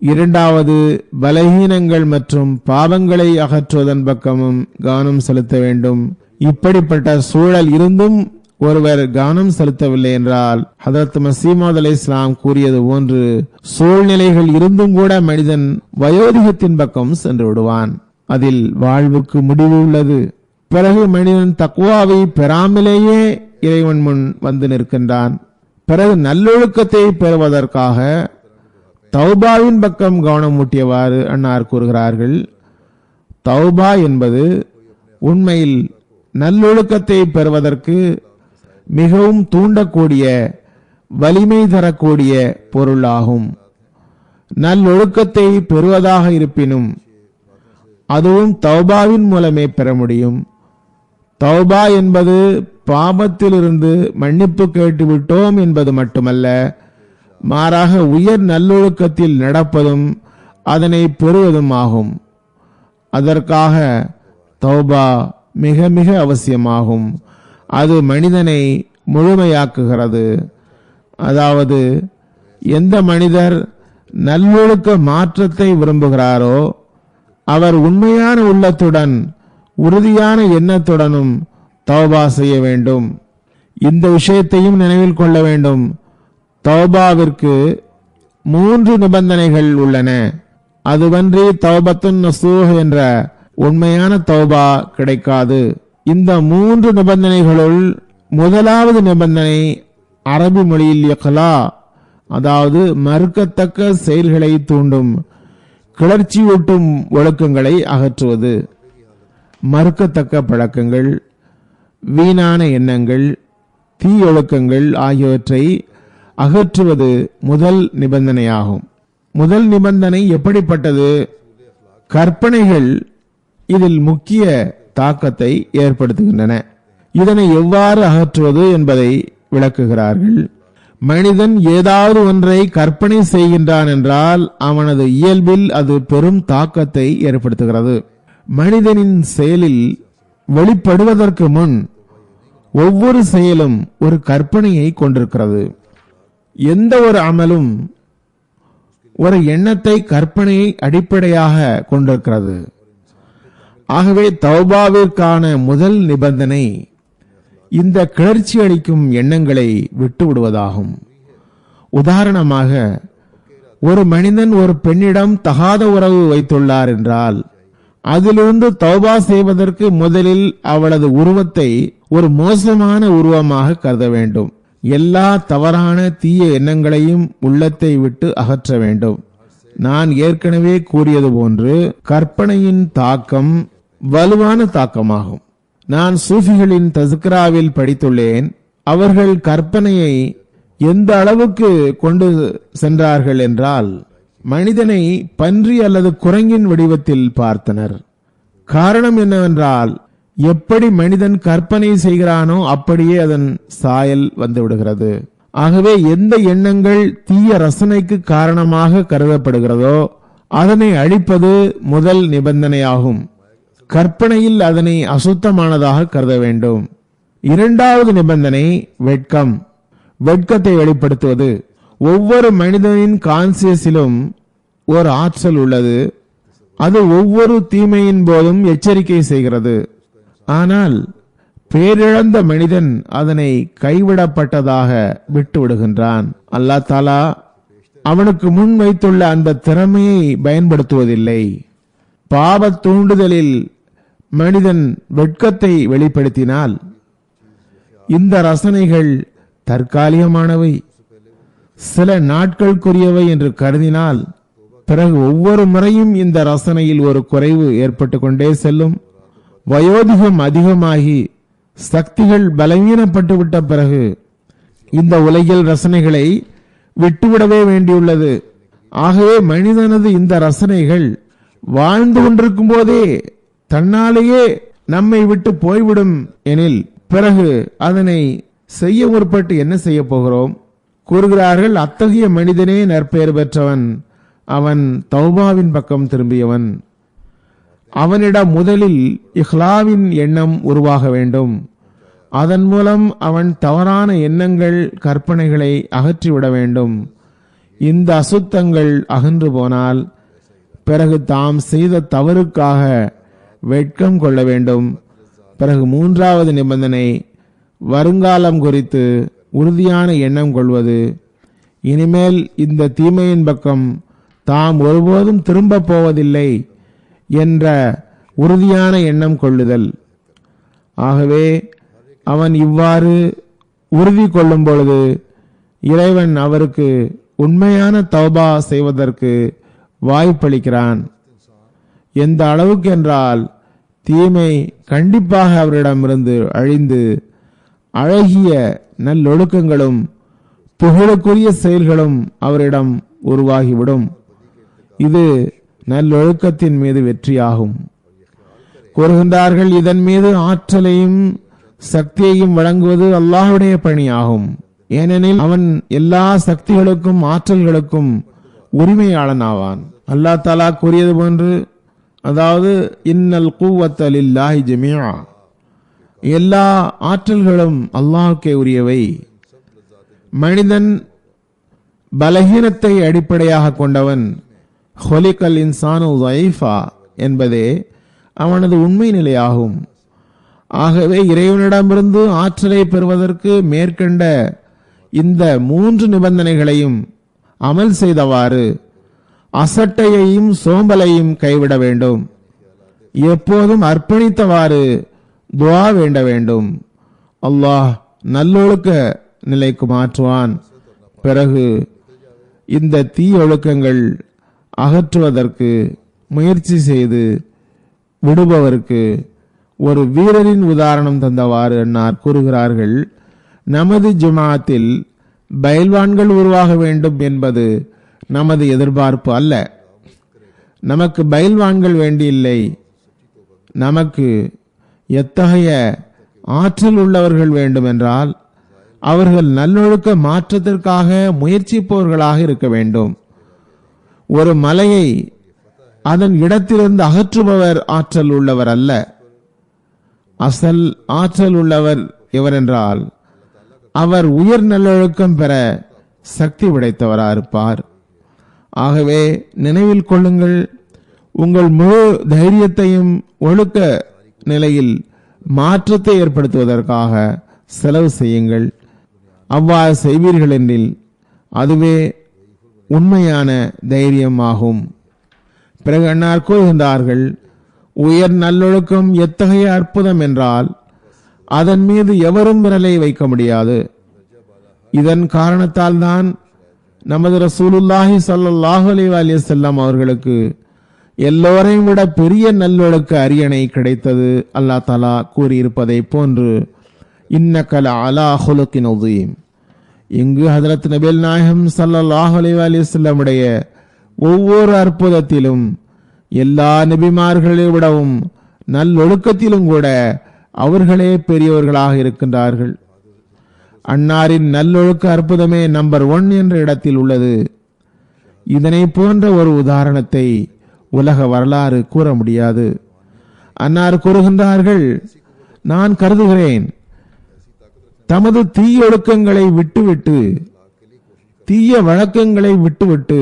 இரண்டாவது, பலகீனங்கள் மற்றும் பாவங்களை அகற்றுவதன் பக்கமும் கவனம் செலுத்த வேண்டும். இப்படிப்பட்ட சூழல் இருந்தும் ஒருவர் கவனம் செலுத்தவில்லை என்றால் ஹதரத் மஸீஹ் மவ்ஊத் அலைஹிஸ்ஸலாம் கூறியது போன்று சூழ்நிலைகள் இருந்தும் கூட மனிதன் வயோதிகத்தின் பக்கம் சென்று விடுவான். அதில் வாழ்வுக்கு முடிவு உள்ளது. பிறகு மனிதன் தக்வாவை பெறாமலேயே இறைவன் முன் வந்து நிற்கின்றான். பிறகு நல்லொழுக்கத்தை பெறுவதற்காக தௌபாவின் பக்கம் கவனம் ஊட்டியவாறு அன்னார் கூறுகிறார்கள். தௌபா என்பது உண்மையில் நல்லொழுக்கத்தை பெறுவதற்கு மிகவும் தூண்டக்கூடிய, வலிமை தரக்கூடிய பொருளாகும். நல்லொழுக்கத்தை பெறுவதாக இருப்பினும் அதுவும் தௌபாவின் மூலமே பெற முடியும். தௌபா என்பது பாபத்திலிருந்து மன்னிப்பு கேட்டுவிட்டோம் என்பது மட்டுமல்ல, மாறாக உயர் நல்லொழுக்கத்தில் நடப்பதும் அதனை பெறுவதும் ஆகும். அதற்காக தௌபா மிக மிக அவசியமாகும். அது மனிதனை முழுமையாக்குகிறது. அதாவது எந்த மனிதர் நல்லொழுக்க மாற்றத்தை விரும்புகிறாரோ அவர் உண்மையான உள்ளத்துடன் உறுதியான எண்ணத்துடனும் தௌபா செய்ய வேண்டும். இந்த விஷயத்தையும் நினைவில் கொள்ள வேண்டும். தௌபாவிற்கு 3 நிபந்தனைகள் உள்ளன. அதுவன்றி தௌபத்துன் நசூஹ் என்ற உண்மையான தௌபா கிடைக்காது. இந்த 3 நிபந்தனைகளுள் முதலாவது நிபந்தனை அரபி மொழியில் இக்லா, அதாவது மறுக்கத்தக்க செயல்களை தூண்டும் கிளர்ச்சியூட்டும் ஒழுக்கங்களை அகற்றுவது. மறுக்கத்தக்க பழக்கங்கள், வீணான எண்ணங்கள், தீயொழுக்கங்கள் ஆகியவற்றை அகற்றுவது முதல் நிபந்தனையாகும். முதல் நிபந்தனை எப்படிப்பட்டது? கற்பனைகள் இதில் முக்கிய தாக்கத்தை ஏற்படுத்துகின்றன. இதனை எவ்வாறு அகற்றுவது என்பதை விளக்குகிறார்கள். மனிதன் ஏதாவது ஒன்றை கற்பனை செய்கின்றான் என்றால் அவனது இயல்பில் அது பெரும் தாக்கத்தை ஏற்படுத்துகிறது. மனிதனின் செயலில் வெளிப்படுவதற்கு முன் ஒவ்வொரு செயலும் ஒரு கற்பனையை கொண்டிருக்கிறது. எந்த ஒரு அமலும் ஒரு எண்ணத்தை, கற்பனையை அடிப்படையாக கொண்டிருக்கிறது. ஆகவே தௌபாவிற்கான முதல் நிபந்தனை இந்த கிளர்ச்சி அளிக்கும் எண்ணங்களை விட்டுவிடுவதாகும். உதாரணமாக, ஒரு மனிதன் ஒரு பெண்ணிடம் தகாத உறவு வைத்துள்ளார் என்றால் அதிலிருந்து தௌபா செய்வதற்கு முதலில் அவளது உருவத்தை ஒரு மோசமான உருவமாக கருத வேண்டும். எல்லா தவறான தீய எண்ணங்களையும் உள்ளத்தை விட்டு அகற்ற வேண்டும். நான் ஏற்கனவே கூறியது போன்று கற்பனையின் தாக்கம் வலுவான தாக்கமாகும். நான் சூஃபிகளின் தஸ்கிராவில் படித்துள்ளேன். அவர்கள் கற்பனையை எந்த அளவுக்கு கொண்டு சென்றார்கள் என்றால் மனிதனை பன்றி அல்லது குரங்கின் வடிவத்தில் பார்த்தனர். காரணம் என்னவென்றால், எப்படி மனிதன் கற்பனை செய்கிறானோ அப்படியே அதன் சாயல் வந்துவிடுகிறது. ஆகவே எந்த எண்ணங்கள் தீய ரசனைக்கு காரணமாக கருதப்படுகிறதோ அதனை அழிப்பது முதல் நிபந்தனையாகும். கற்பனையில் அதனை அசுத்தமானதாக கருத வேண்டும். இரண்டாவது நிபந்தனை வெட்கம். வெட்கத்தை வெளிப்படுத்துவது. ஒவ்வொரு மனிதனின் கான்சியஸிலும் ஒரு ஆற்றல் உள்ளது. அது ஒவ்வொரு தீமையின் போதும் எச்சரிக்கை செய்கிறது. ஆனால் பேரிழந்த மனிதன் அதனை கைவிடப்பட்டதாக விட்டு விடுகின்றான். அல்லாஹ் தஆலா அவனுக்கு முன் வைத்துள்ள அந்த திறமையை பயன்படுத்துவதில்லை. பாவ தூண்டுதலில் மனிதன் வெட்கத்தை வெளிப்படுத்தினால் இந்த ரசனைகள் தற்காலிகமானவை, சில நாட்களுக்குரியவை என்று கருதினால் பிறகு ஒவ்வொரு முறையும் இந்த ரசனையில் ஒரு குறைவு ஏற்பட்டு கொண்டே செல்லும். வயோதிகம் அதிகமாகி சக்திகள் பலவீனப்பட்டு விட்ட பிறகு இந்த உலகில் ரசனைகளை விட்டுவிடவே வேண்டியுள்ளது. ஆகவே மனிதனது இந்த ரசனைகள் வாழ்ந்து கொண்டிருக்கும் போதே தன்னாலேயே நம்மை விட்டு போய்விடும் எனில் பிறகு அதனை செய்ய முற்பட்டு என்ன செய்ய போகிறோம்? கூறுகிறார்கள், அத்தகைய மனிதனே நற்பெயர் பெற்றவன், அவன் தௌபாவின் பக்கம் திரும்பியவன். அவனிடம் முதலில் இஹ்லாவின் எண்ணம் உருவாக வேண்டும். அதன் மூலம் அவன் தவறான எண்ணங்கள், கற்பனைகளை அகற்றிவிட வேண்டும். இந்த அசுத்தங்கள் அகன்று போனால் பிறகு தாம் செய்த தவறுக்காக வெட்கம் கொள்ள வேண்டும். பிறகு மூன்றாவது நிபந்தனை வருங்காலம் குறித்து உறுதியான எண்ணம் கொள்வது. இனிமேல் இந்த தீமையின் பக்கம் தாம் ஒருபோதும் திரும்ப போவதில்லை என்ற உறுதியான எண்ணம் கொள்ளுதல். ஆகவே அவன் இவ்வாறு உறுதி கொள்ளும் பொழுது இறைவன் அவருக்கு உண்மையான தௌபா செய்வதற்கு வாய்ப்பளிக்கிறான். எந்த அளவுக்கு என்றால் தீமை கண்டிப்பாக அவரிடமிருந்து அழிந்து அழகிய நல்லொழுக்கங்களும் புகழுக்குரிய செயல்களும் அவரிடம் உருவாகிவிடும். இது நல்லொழுக்கத்தின் மீது வெற்றியாகும். கூறுகின்றார்கள், இதன் மீது ஆற்றலையும் சக்தியையும் வழங்குவது அல்லாஹ்வுடைய பணியாகும். ஏனெனில் அவன் எல்லா சக்திகளுக்கும் ஆற்றல்களுக்கும் உரிமையாளன் ஆவான். அல்லாஹ் தஆலா கூறியது போன்று, அதாவது இன்னல் குவத்த லில்லாஹி ஜமீஆ, எல்லா ஆற்றல்களும் அல்லாஹ்வுக்கே உரியவை. மனிதன் பலகீனத்தை அடிப்படையாக கொண்டவன். ஹொலிகல் இன்சானு தைஃபா என்பதே அவனது உண்மை நிலையாகும். ஆகவே இறைவனிடமிருந்து ஆற்றலை பெறுவதற்கு மேற்கண்ட இந்த மூன்று நிபந்தனைகளையும் அமல் செய்தவாறு அசட்டையையும் சோம்பலையும் கைவிட வேண்டும். எப்போதும் அர்ப்பணித்தவாறு துஆ வேண்ட வேண்டும். அல்லாஹ் நல்லொழுக்க நிலைக்கு மாற்றுவான். பிறகு இந்த தீயொழுக்கங்கள் அகற்றுவதற்கு முயற்சி செய்து விடுபவருக்கு ஒரு வீரரின் உதாரணம் தந்தவாறு அன்னார் கூறுகிறார்கள், நமது ஜமாத்தில் பயில்வான்கள் உருவாக வேண்டும் என்பது நமது எதிர்பார்ப்பு அல்ல. நமக்கு பயில்வான்கள் வேண்டியில்லை. நமக்கு எத்தகைய ஆற்றல் உள்ளவர்கள் வேண்டுமென்றால் அவர்கள் நல்லொழுக்க மாற்றத்திற்காக முயற்சிப்பவர்களாக இருக்க வேண்டும். ஒரு மலையை அதன் இடத்திலிருந்து அகற்றுபவர் ஆற்றல் உள்ளவர் அல்ல. அசல் ஆற்றல் உள்ளவர் எவரென்றால் அவர் உயர் நல்லொழுக்கம் பெற சக்தி படைத்தவராயிருப்பார். ஆகவே நினைவில் கொள்ளுங்கள், உங்கள் முழு தைரியத்தையும் ஒழுக்க நிலையில் மாற்றத்தை ஏற்படுத்துவதற்காக செலவு செய்யுங்கள். அவ்வாறு செய்வீர்கள் எனில் அதுவே உண்மையான தைரியமாகும். பிறகு அன்னார் கூறுகின்றார்கள், உயர் நல்லொழுக்கம் எத்தகைய அற்புதம் என்றால் அதன் மீது எவரும் விரலை வைக்க முடியாது. இதன் காரணத்தால் தான் நமது ரசூலுல்லாஹி ஸல்லல்லாஹு அலைஹி வஸல்லம் அவர்களுக்கு எல்லோரையும் விட பெரிய நல்லொழுக்க அரியணை கிடைத்தது. அல்லாஹ் தஆலா கூறியிருப்பதை போன்று இன்னக லஅலா ஹுலுகின் அதீம். இங்கு ஹஜ்ரத் நபிகள் நாயகம் ஸல்லல்லாஹு அலைஹி வஸல்லம் உடைய ஒவ்வொரு அற்புதத்திலும் எல்லா நபிமார்களை விடவும் நல்லொழுக்கத்திலும் கூட அவர்களே பெரியவர்களாக இருக்கின்றார்கள். அன்னாரின் நல்லொழுக்க அற்புதமே நம்பர் 1 என்ற இடத்தில் உள்ளது. இதனை போன்ற ஒரு உதாரணத்தை உலக வரலாறு கூற முடியாது. அன்னார் கூறுகின்றார்கள், நான் கருதுகிறேன் தமது தீயொழுக்கங்களை விட்டுவிட்டு தீய வழக்கங்களை விட்டுவிட்டு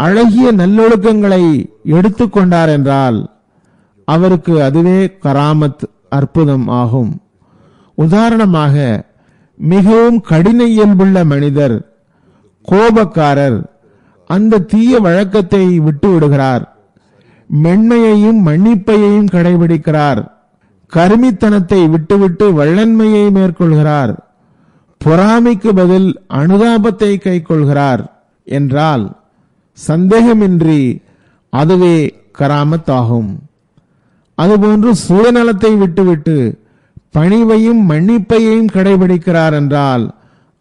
அழகிய நல்லொழுக்கங்களை எடுத்துக்கொண்டார் என்றால் அவருக்கு அதுவே கராமத் அற்புதம் ஆகும். உதாரணமாக, மிகவும் கடின இயல்புள்ள மனிதர், கோபக்காரர், அந்த தீய வழக்கத்தை விட்டு விடுகிறார். மென்மையையும் மன்னிப்பையையும் கடைபிடிக்கிறார். கருமித்தனத்தை விட்டுவிட்டு வள்ளன்மையை மேற்கொள்கிறார். பொறாமைக்கு பதில் அனுதாபத்தை கைக்கொள்கிறார் என்றால் சந்தேகமின்றி அதுவே கராமத் ஆகும். அதுபோன்று சுயநலத்தை விட்டுவிட்டு பணிவையும் மன்னிப்பையும் கடைபிடிக்கிறார் என்றால்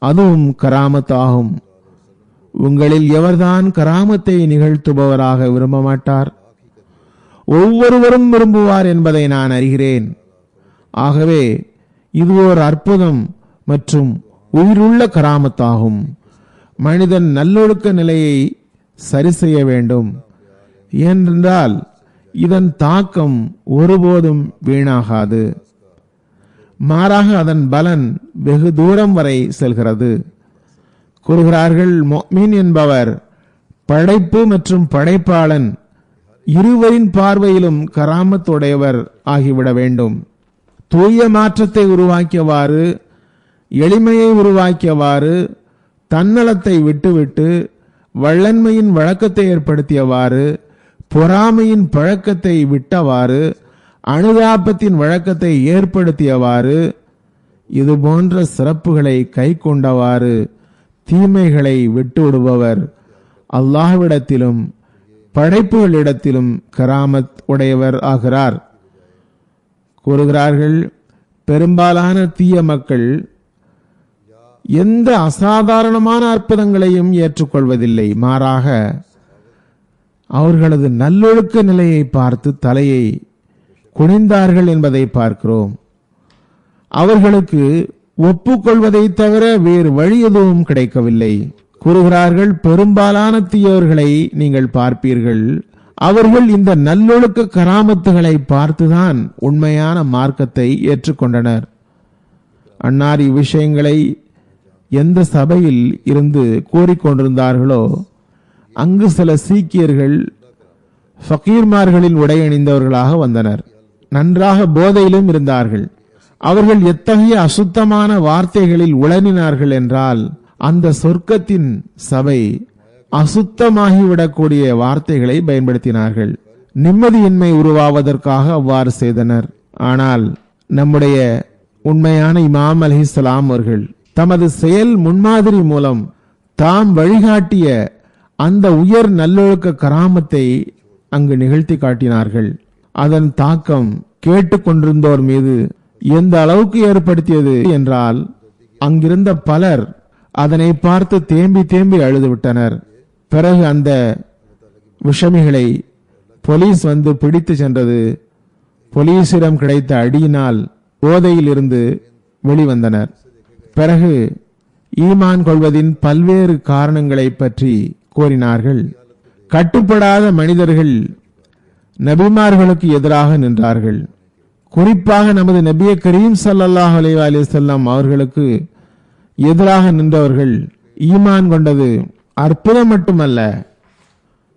அதுவும் கராமத் ஆகும். உங்களில் எவர்தான் கராமத்தை நிகழ்த்துபவராக விரும்ப மாட்டார்? ஒவ்வொருவரும் விரும்புவார் என்பதை நான் அறிகிறேன். ஆகவே இது ஒரு அற்புதம் மற்றும் உயிருள்ள கராமத்தாகும். மனிதன் நல்லொழுக்க நிலையை சரி செய்ய வேண்டும். ஏனென்றால் இதன் தாக்கம் ஒருபோதும் வீணாகாது. மாறாக அதன் பலன் வெகு தூரம் வரை செல்கிறது. கூறுகிறார்கள், முஃமின் என்பவர் படைப்பு மற்றும் படைப்பாளன் இருவரின் பார்வையிலும் கராமத் உடையவர் ஆகிவிட வேண்டும். தூய மாற்றத்தை உருவாக்கியவாறு, எளிமையை உருவாக்கியவாறு, தன்னலத்தை விட்டுவிட்டு வள்ளன்மையின் வழக்கத்தை ஏற்படுத்தியவாறு, பொறாமையின் பழக்கத்தை விட்டவாறு, அனுதாபத்தின் வழக்கத்தை ஏற்படுத்தியவாறு, இது போன்ற சிறப்புகளை கை கொண்டவாறு தீமைகளை விட்டுவிடுபவர் அல்லாஹ்விடத்திலும் படைப்புகளிடத்திலும் கராமத் உடையவர் ஆகிறார். கூறுகிறார்கள், பெரும்பாலான தீய மக்கள் எந்த அசாதாரணமான அற்புதங்களையும் ஏற்றுக்கொள்வதில்லை. மாறாக அவர்களது நல்லொழுக்க நிலையை பார்த்து தலையை குனிந்தார்கள் என்பதை பார்க்கிறோம். அவர்களுக்கு ஒப்புக்கொள்வதை தவிர வேறு வழி எதுவும் கிடைக்கவில்லை. கூறுகிறார்கள், பெரும்பாலான தீயவர்களை நீங்கள் பார்ப்பீர்கள், அவர்கள் இந்த நல்லொழுக்க கராமத்துகளை பார்த்துதான் உண்மையான மார்க்கத்தை ஏற்றுக்கொண்டனர். அன்னார் இவ்விஷயங்களை எந்த சபையில் இருந்து கூறிக்கொண்டிருந்தார்களோ அங்கு சில சீக்கியர்கள் ஃபகீர்மார்களின் உடை அணிந்தவர்களாக வந்தனர். நன்றாக போதையிலும் இருந்தார்கள். அவர்கள் எத்தகைய அசுத்தமான வார்த்தைகளில் உளறினார்கள் என்றால் அந்த சொர்க்கத்தின் சபை அசுத்தமாகிவிடக்கூடிய வார்த்தைகளை பயன்படுத்தினார்கள். நிம்மதியின்மை உருவாவதற்காக அவ்வாறு செய்தனர். ஆனால் நம்முடைய உண்மையான இமாம் அலைஹிஸ்ஸலாம் அவர்கள் தமது செயல் முன்மாதிரி மூலம் தாம் வழிகாட்டிய அந்த உயர் நல்லொழுக்க கராமத்தை அங்கு நிகழ்த்தி காட்டினார்கள். அதன் தாக்கம் கேட்டுக்கொண்டிருந்தோர் மீது எந்த அளவுக்கு ஏற்படுத்தியது என்றால் அங்கிருந்த பலர் அதனை பார்த்து தேம்பி தேம்பி அழுதுவிட்டனர். பிறகு அந்த விஷமிகளை போலீஸ் வந்து பிடித்து சென்றது. போலீசிடம் கிடைத்த அடியினால் போதையில் இருந்து வெளிவந்தனர். பிறகு ஈமான் கொள்வதின் பல்வேறு காரணங்களை பற்றி கூறினார்கள். கட்டுப்படாத மனிதர்கள் நபிமார்களுக்கு எதிராக நின்றார்கள். குறிப்பாக நமது நபிய கரீம் ஸல்லல்லாஹு அலைஹி வஸல்லம் அவர்களுக்கு எதிராக நின்றவர்கள் ஈமான் கொண்டது அற்புதம் மட்டுமல்ல,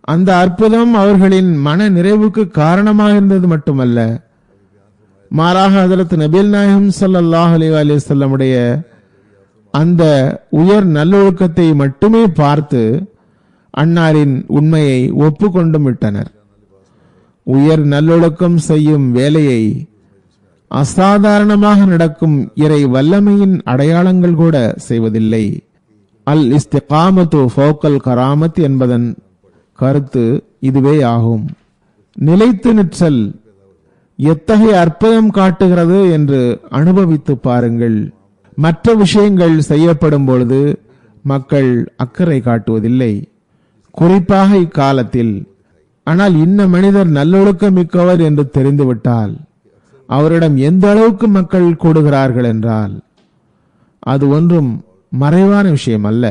அந்த அற்புதம் அவர்களின் மன நிறைவுக்கு காரணமாக இருந்தது மட்டுமல்ல, மாறாக ஹஜ்ரத் நபிகள் நாயகம் ஸல்லல்லாஹு அலைஹி வஸல்லம் உடைய அந்த உயர் நல்லொழுக்கத்தை மட்டுமே பார்த்து அன்னாரின் உண்மையை ஒப்புக்கொண்டும் விட்டனர். உயர் நல்லொழுக்கம் செய்யும் வேலையை அசாதாரணமாக நடக்கும் இறை வல்லமையின் அடையாளங்கள் கூட செய்வதில்லை. அல் இஸ்திகாமத்து ஃபௌகல் கராமத் என்பதன் கருத்து இதுவே ஆகும். நிலைத்து நிற்றல் எத்தகைய அற்புதம் காட்டுகிறது என்று அனுபவித்து பாருங்கள். மற்ற விஷயங்கள் செய்யப்படும் பொழுது மக்கள் அக்கறை காட்டுவதில்லை, குறிப்பாக இக்காலத்தில். ஆனால் இன்ன மனிதர் நல்லொழுக்கம் மிக்கவர் என்று தெரிந்துவிட்டால் அவரிடம் எந்த அளவுக்கு மக்கள் கூடுகிறார்கள் என்றால் அது ஒன்றும் மறைவான விஷயம் அல்ல.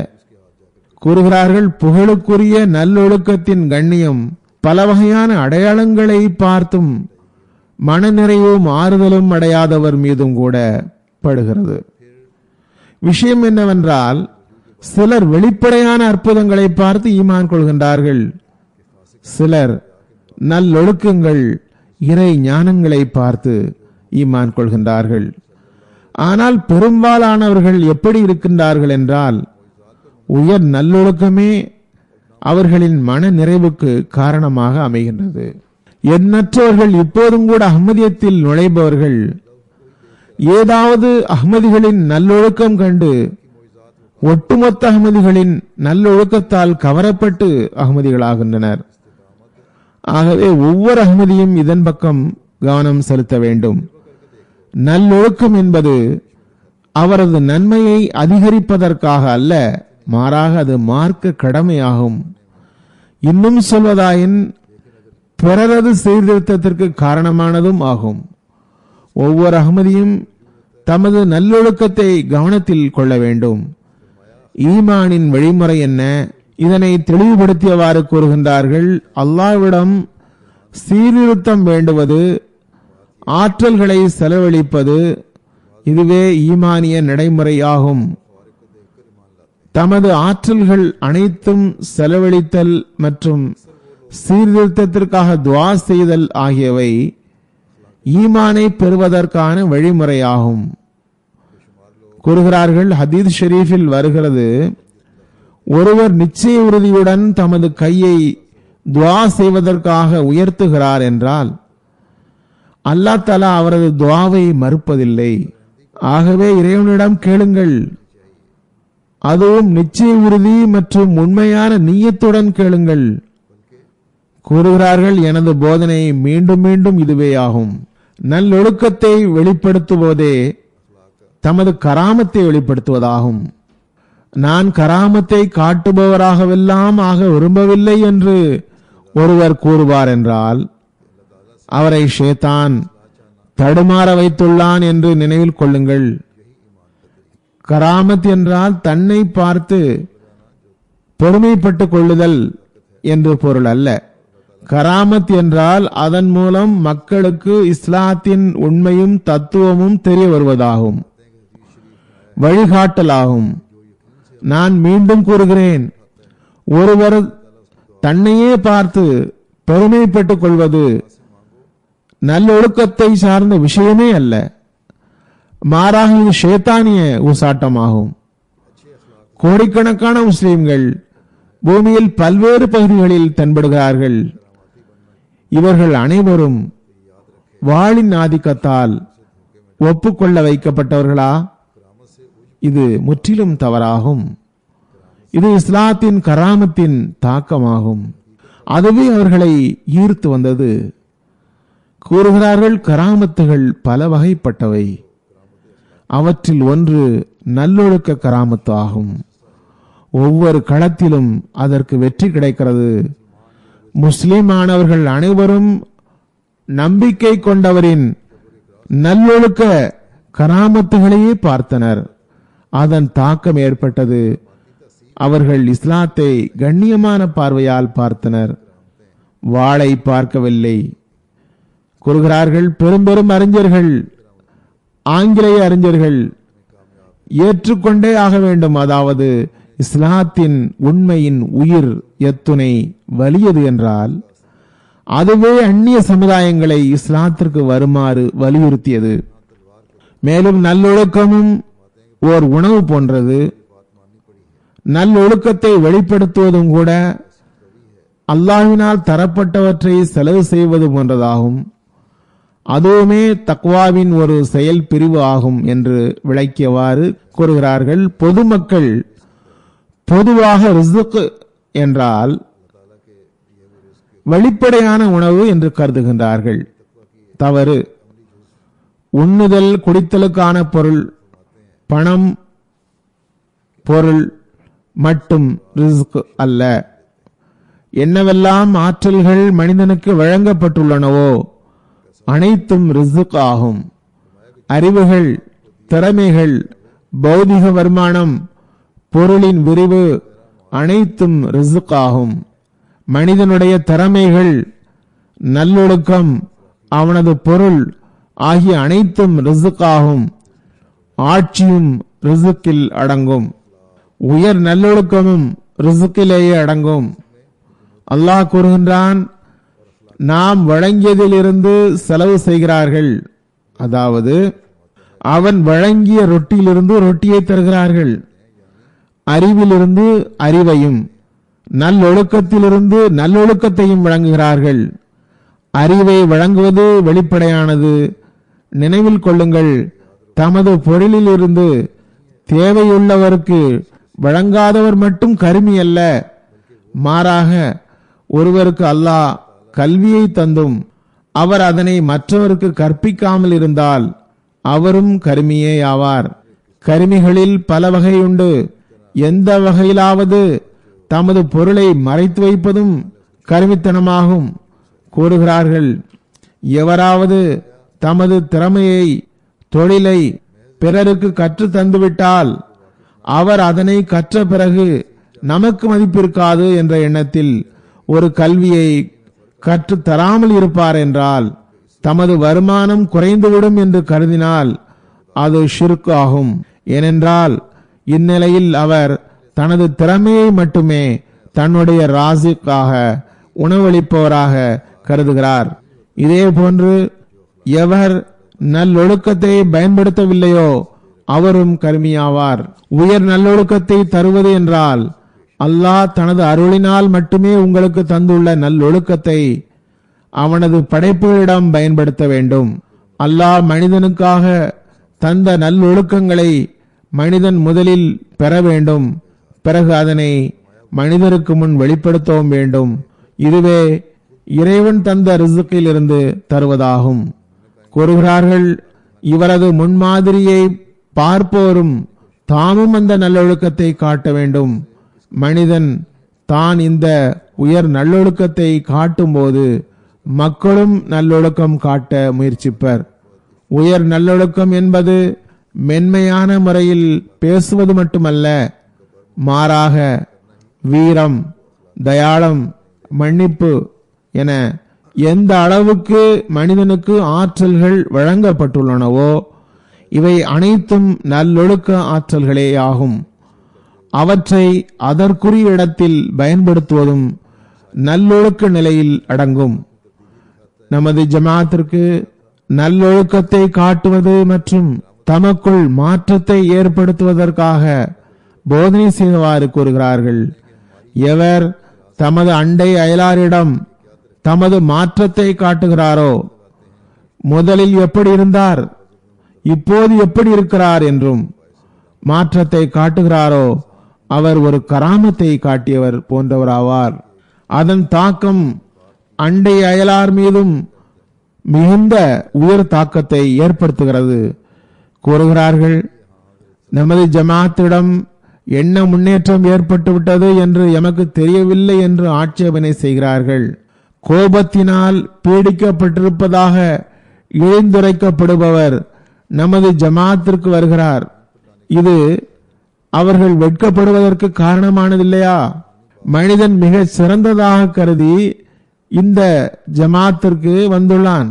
கூறுகிறார்கள், புகழுக்குரிய நல்லொழுக்கத்தின் கண்ணியம் பல வகையான அடையாளங்களை பார்த்தும் மனநிறைவும் ஆறுதலும் அடையாதவர் மீதும் கூட படுகிறது. விஷயம் என்னவென்றால், சிலர் வெளிப்படையான அற்புதங்களை பார்த்து ஈமான் கொள்கின்றார்கள். சிலர் நல்லொழுக்கங்கள் இறை ஞானங்களை பார்த்து ஈமான் கொள்கின்றார்கள். ஆனால் பெரும்பாலானவர்கள் எப்படி இருக்கின்றார்கள் என்றால், உயர் நல்லொழுக்கமே அவர்களின் மன நிறைவுக்கு காரணமாக அமைகின்றது. எண்ணற்றவர்கள் இப்போதும் கூட அஹ்மதியத்தில் நுழைபவர்கள் ஏதாவது அஹ்மதிகளின் நல்லொழுக்கம் கண்டு ஒட்டுமொத்த அஹ்மதிகளின் நல்லொழுக்கத்தால் கவரப்பட்டு அஹ்மதிகளாகின்றனர். ஆகவே ஒவ்வொரு அஹ்மதியும் இதன் பக்கம் கவனம் செலுத்த வேண்டும். நல்லொழுக்கம் என்பது அவரது நன்மையை அதிகரிப்பதற்காக அல்ல, மாறாக அது மார்க்க கடமையாகும். இன்னும் சொல்வதாயின் பிறரது சீர்திருத்தத்திற்கு காரணமானதும் ஆகும். ஒவ்வொரு அஹ்மதியும் தமது நல்லொழுக்கத்தை கவனத்தில் கொள்ள வேண்டும். ஈமானின் வழிமுறை என்ன? இதனை தெளிவுபடுத்தியவாறு கூறுகின்றார்கள். அல்லாஹ்விடம் சீர்திருத்தம் வேண்டுவது, ஆற்றல்களை செலவழிப்பது, இதுவே ஈமானிய நடைமுறையாகும். தமது ஆற்றல்கள் அனைத்தும் செலவழித்தல் மற்றும் சீர்திருத்தத்திற்காக துஆ செய்தல் ஆகியவை ஈமானை பெறுவதற்கான வழிமுறையாகும். கூறுகிறார்கள், ஹதீஸ் ஷெரீஃபில் வருகிறது, ஒருவர் நிச்சய உறுதியுடன் தமது கையை துஆ செய்வதற்காக உயர்த்துகிறார் என்றால் அல்லாஹ் தஆலா அவரது துஆவை மறுப்பதில்லை. ஆகவே இறைவனிடம் கேளுங்கள், அதுவும் நிச்சய உறுதி மற்றும் உண்மையான நிய்யத்துடன் கேளுங்கள். கூறுகிறார்கள், எனது போதனை மீண்டும் மீண்டும் இதுவே ஆகும். நல்லொழுக்கத்தை வெளிப்படுத்துவதே தமது கராமத்தை வெளிப்படுத்துவதாகும். நான் கராமத்தை காட்டுபவராகவெல்லாம் ஆக விரும்பவில்லை என்று ஒருவர் கூறுவார் என்றால் அவரை ஷேத்தான் தடுமாற வைத்துள்ளான் என்று நினைவில் கொள்ளுங்கள். கராமத் என்றால் தன்னை பார்த்து பெருமைப்பட்டுக் கொள்ளுதல் என்று பொருள் அல்ல. கராமத் என்றால் அதன் மூலம் மக்களுக்கு இஸ்லாத்தின் உண்மையும் தத்துவமும் தெரிய வருவதாகும், வழிகாட்டலாகும். நான் மீண்டும் கூறுகிறேன், ஒருவர் தன்னையே பார்த்து பெருமைப்பட்டுக் கொள்வது நல்லொழுக்கத்தை சார்ந்த விஷயமே அல்ல, மாறாக இது ஷேத்தானிய ஊசாட்டமாகும். கோடிக்கணக்கான முஸ்லிம்கள் பூமியில் பல்வேறு பகுதிகளில் தென்படுகிறார்கள். இவர்கள் அனைவரும் வாளின் ஆதிக்கத்தால் ஒப்புக்கொள்ள வைக்கப்பட்டவர்களா? இது முற்றிலும் தவறாகும். இது இஸ்லாத்தின் கராமத்தின் தாக்கமாகும். அதுவே அவர்களை ஈர்த்து வந்தது. கூறுகிறார்கள், கராமத்துகள் பல வகைப்பட்டவை. அவற்றில் ஒன்று நல்லொழுக்க கராமத்து ஆகும். ஒவ்வொரு களத்திலும் அதற்கு வெற்றி கிடைக்கிறது. முஸ்லிமானவர்கள் அனைவரும் நம்பிக்கை கொண்டவரின் நல்லொழுக்க கராமத்துகளையே பார்த்தனர். அதன் தாக்கம் ஏற்பட்டது. அவர்கள் இஸ்லாத்தை கண்ணியமான பார்வையால் பார்த்தனர், வாளை பார்க்கவில்லை. கூறுகிறார்கள், பெரும் அறிஞர்கள், ஆங்கிலேய அறிஞர்கள் ஏற்றுக்கொண்டே ஆக வேண்டும். அதாவது இஸ்லாத்தின் உண்மையின் உயிர் எத்துணை வலியது என்றால் அதுவே அந்நிய சமுதாயங்களை இஸ்லாத்திற்கு வருமாறு வலியுறுத்தியது. மேலும் நல்லொழுக்கமும் ஓர் உணவு போன்றது. நல்லொழுக்கத்தை வெளிப்படுத்துவதும் கூட அல்லாஹ்வினால் தரப்பட்டவற்றை செலவு செய்வது போன்றதாகும். அதுவுமே தக்வாவின் ஒரு செயல் பிரிவு ஆகும் என்று விளக்கியவாறு கூறுகிறார்கள். பொதுமக்கள் பொதுவாக ரிஸ்க் என்றால் வெளிப்படையான உணவு என்று கருதுகின்றார்கள். தவறு. உண்ணுதல் குடித்தலுக்கான பொருள், பணம், பொருள் மட்டும் ரிஸ்க் அல்ல. என்னவெல்லாம் ஆற்றல்கள் மனிதனுக்கு வழங்கப்பட்டுள்ளனவோ அனைத்தும் ரிஸ்க் ஆகும். அறிவுகள், திறமைகள், பௌதிக வருமானம், பொருளின் விரிவு அனைத்தும் ரிஸ்க் ஆகும். மனிதனுடைய திறமைகள், நல்லொழுக்கம், அவனது பொருள் ஆகிய அனைத்தும் ரிஸ்க் ஆகும். ஆட்சியும் ரிஸ்கில் அடங்கும். உயர் நல்லொழுக்கமும் ரிஸ்கிலேயே அடங்கும். அல்லாஹ் கூறுகின்றான், நாம் வழங்கியதிலிருந்து செலவு செய்கிறார்கள். அதாவது அவன் வழங்கிய ரொட்டியிலிருந்து ரொட்டியை தருகிறார்கள். அறிவிலிருந்து அறிவையும், நல்லொழுக்கத்திலிருந்து நல்லொழுக்கத்தையும் வழங்குகிறார்கள். அறிவை வழங்குவது வெளிப்படையானது. நினைவில் கொள்ளுங்கள், தமது பொருளில் இருந்து தேவையுள்ளவருக்கு வழங்காதவர் மட்டும் கருமி அல்ல. மாறாக ஒருவருக்கு அல்லாஹ் கல்வியை தந்தும் அவர் அதனை மற்றவருக்கு கற்பிக்காமல் இருந்தால் அவரும் கருமியே ஆவார். கருமிகளில் பல வகையுண்டு. எந்த வகையிலாவது தமது பொருளை மறைத்து வைப்பதும் கருமித்தனமாகும். கூறுகிறார்கள், எவராவது தமது திறமையை, தொழிலை பிறருக்கு கற்று தந்துவிட்டால் அவர் அதனை கற்ற பிறகு நமக்கு மதிப்பிருக்காது என்ற எண்ணத்தில் ஒரு கல்வியை கற்று தராமல் இருப்பார் என்றால், தமது வருமானம் குறைந்துவிடும் என்று கருதினால் அது ஷிர்க் ஆகும். ஏனென்றால் இந்நிலையில் அவர் தனது திறமையை மட்டுமே தன்னுடைய ராசிக்காக, உணவளிப்பவராக கருதுகிறார். இதே போன்று எவர் நல்லொழுக்கத்தை பயன்படுத்தவில்லையோ அவரும் கருமியாவார். உயர் நல்லொழுக்கத்தை தருவது என்றால் அல்லாஹ் தனது அருளினால் மட்டுமே உங்களுக்கு தந்துள்ள நல்லொழுக்கத்தை அவனது படைப்புகளிடம் பயன்படுத்த வேண்டும். அல்லாஹ் மனிதனுக்காக தந்த நல்லொழுக்கங்களை மனிதன் முதலில் பெற வேண்டும். பிறகு அதனை மனிதருக்கு முன் வெளிப்படுத்தவும் வேண்டும். இதுவே இறைவன் தந்த ரிஸ்கில் இருந்து தருவதாகும். கூறுகிறார்கள், இவரது முன்மாதிரியை பார்ப்போரும் தாமும் அந்த நல்லொழுக்கத்தை காட்ட வேண்டும். மனிதன் தான் இந்த உயர் நல்லொழுக்கத்தை காட்டும் போது மக்களும் நல்லொழுக்கம் காட்ட முயற்சிப்பர். உயர் நல்லொழுக்கம் என்பது மென்மையான முறையில் பேசுவது மட்டுமல்ல, மாறாக வீரம், தயாளம், மன்னிப்பு என எந்த அளவுக்கு மனிதனுக்கு ஆற்றல்கள் வழங்கப்பட்டுள்ளனவோ இவை அனைத்தும் நல்லொழுக்க ஆற்றல்களே ஆகும். அவற்றை அதற்குரிய இடத்தில் பயன்படுத்துவதும் நல்லொழுக்க நிலையில் அடங்கும். நமது ஜமாத்திற்கு நல்லொழுக்கத்தை காட்டுவது மற்றும் தமக்குள் மாற்றத்தை ஏற்படுத்துவதற்காக போதனை செய்தவாறு கூறுகிறார்கள். எவர் தமது அண்டை அயலாரிடம் தமது மாற்றத்தை காட்டுகிறாரோ, முதலில் எப்படி இருந்தார், இப்போது எப்படி இருக்கிறார் என்றும் மாற்றத்தை காட்டுகிறாரோ அவர் ஒரு கராமத்தை காட்டியவர் போன்றவராவார். அதன் தாக்கம் அண்டை அயலார் மீதும் மிகுந்த உயர் தாக்கத்தை ஏற்படுத்துகிறது. கூறுகிறார்கள், நமது ஜமாத்திடம் என்ன முன்னேற்றம் ஏற்பட்டுவிட்டது என்று எமக்கு தெரியவில்லை என்று ஆட்சேபனை செய்கிறார்கள். கோபத்தினால் பீடிக்கப்பட்டிருப்பதாக இழிந்துரைக்கப்படுபவர் நமது ஜமாத்திற்கு வருகிறார். இது அவர்கள் வெட்கப்படுவதற்கு காரணமானதில்லையா? மனிதன் மிக சிறந்ததாக கருதி இந்த ஜமாத்திற்கு வந்துள்ளான்.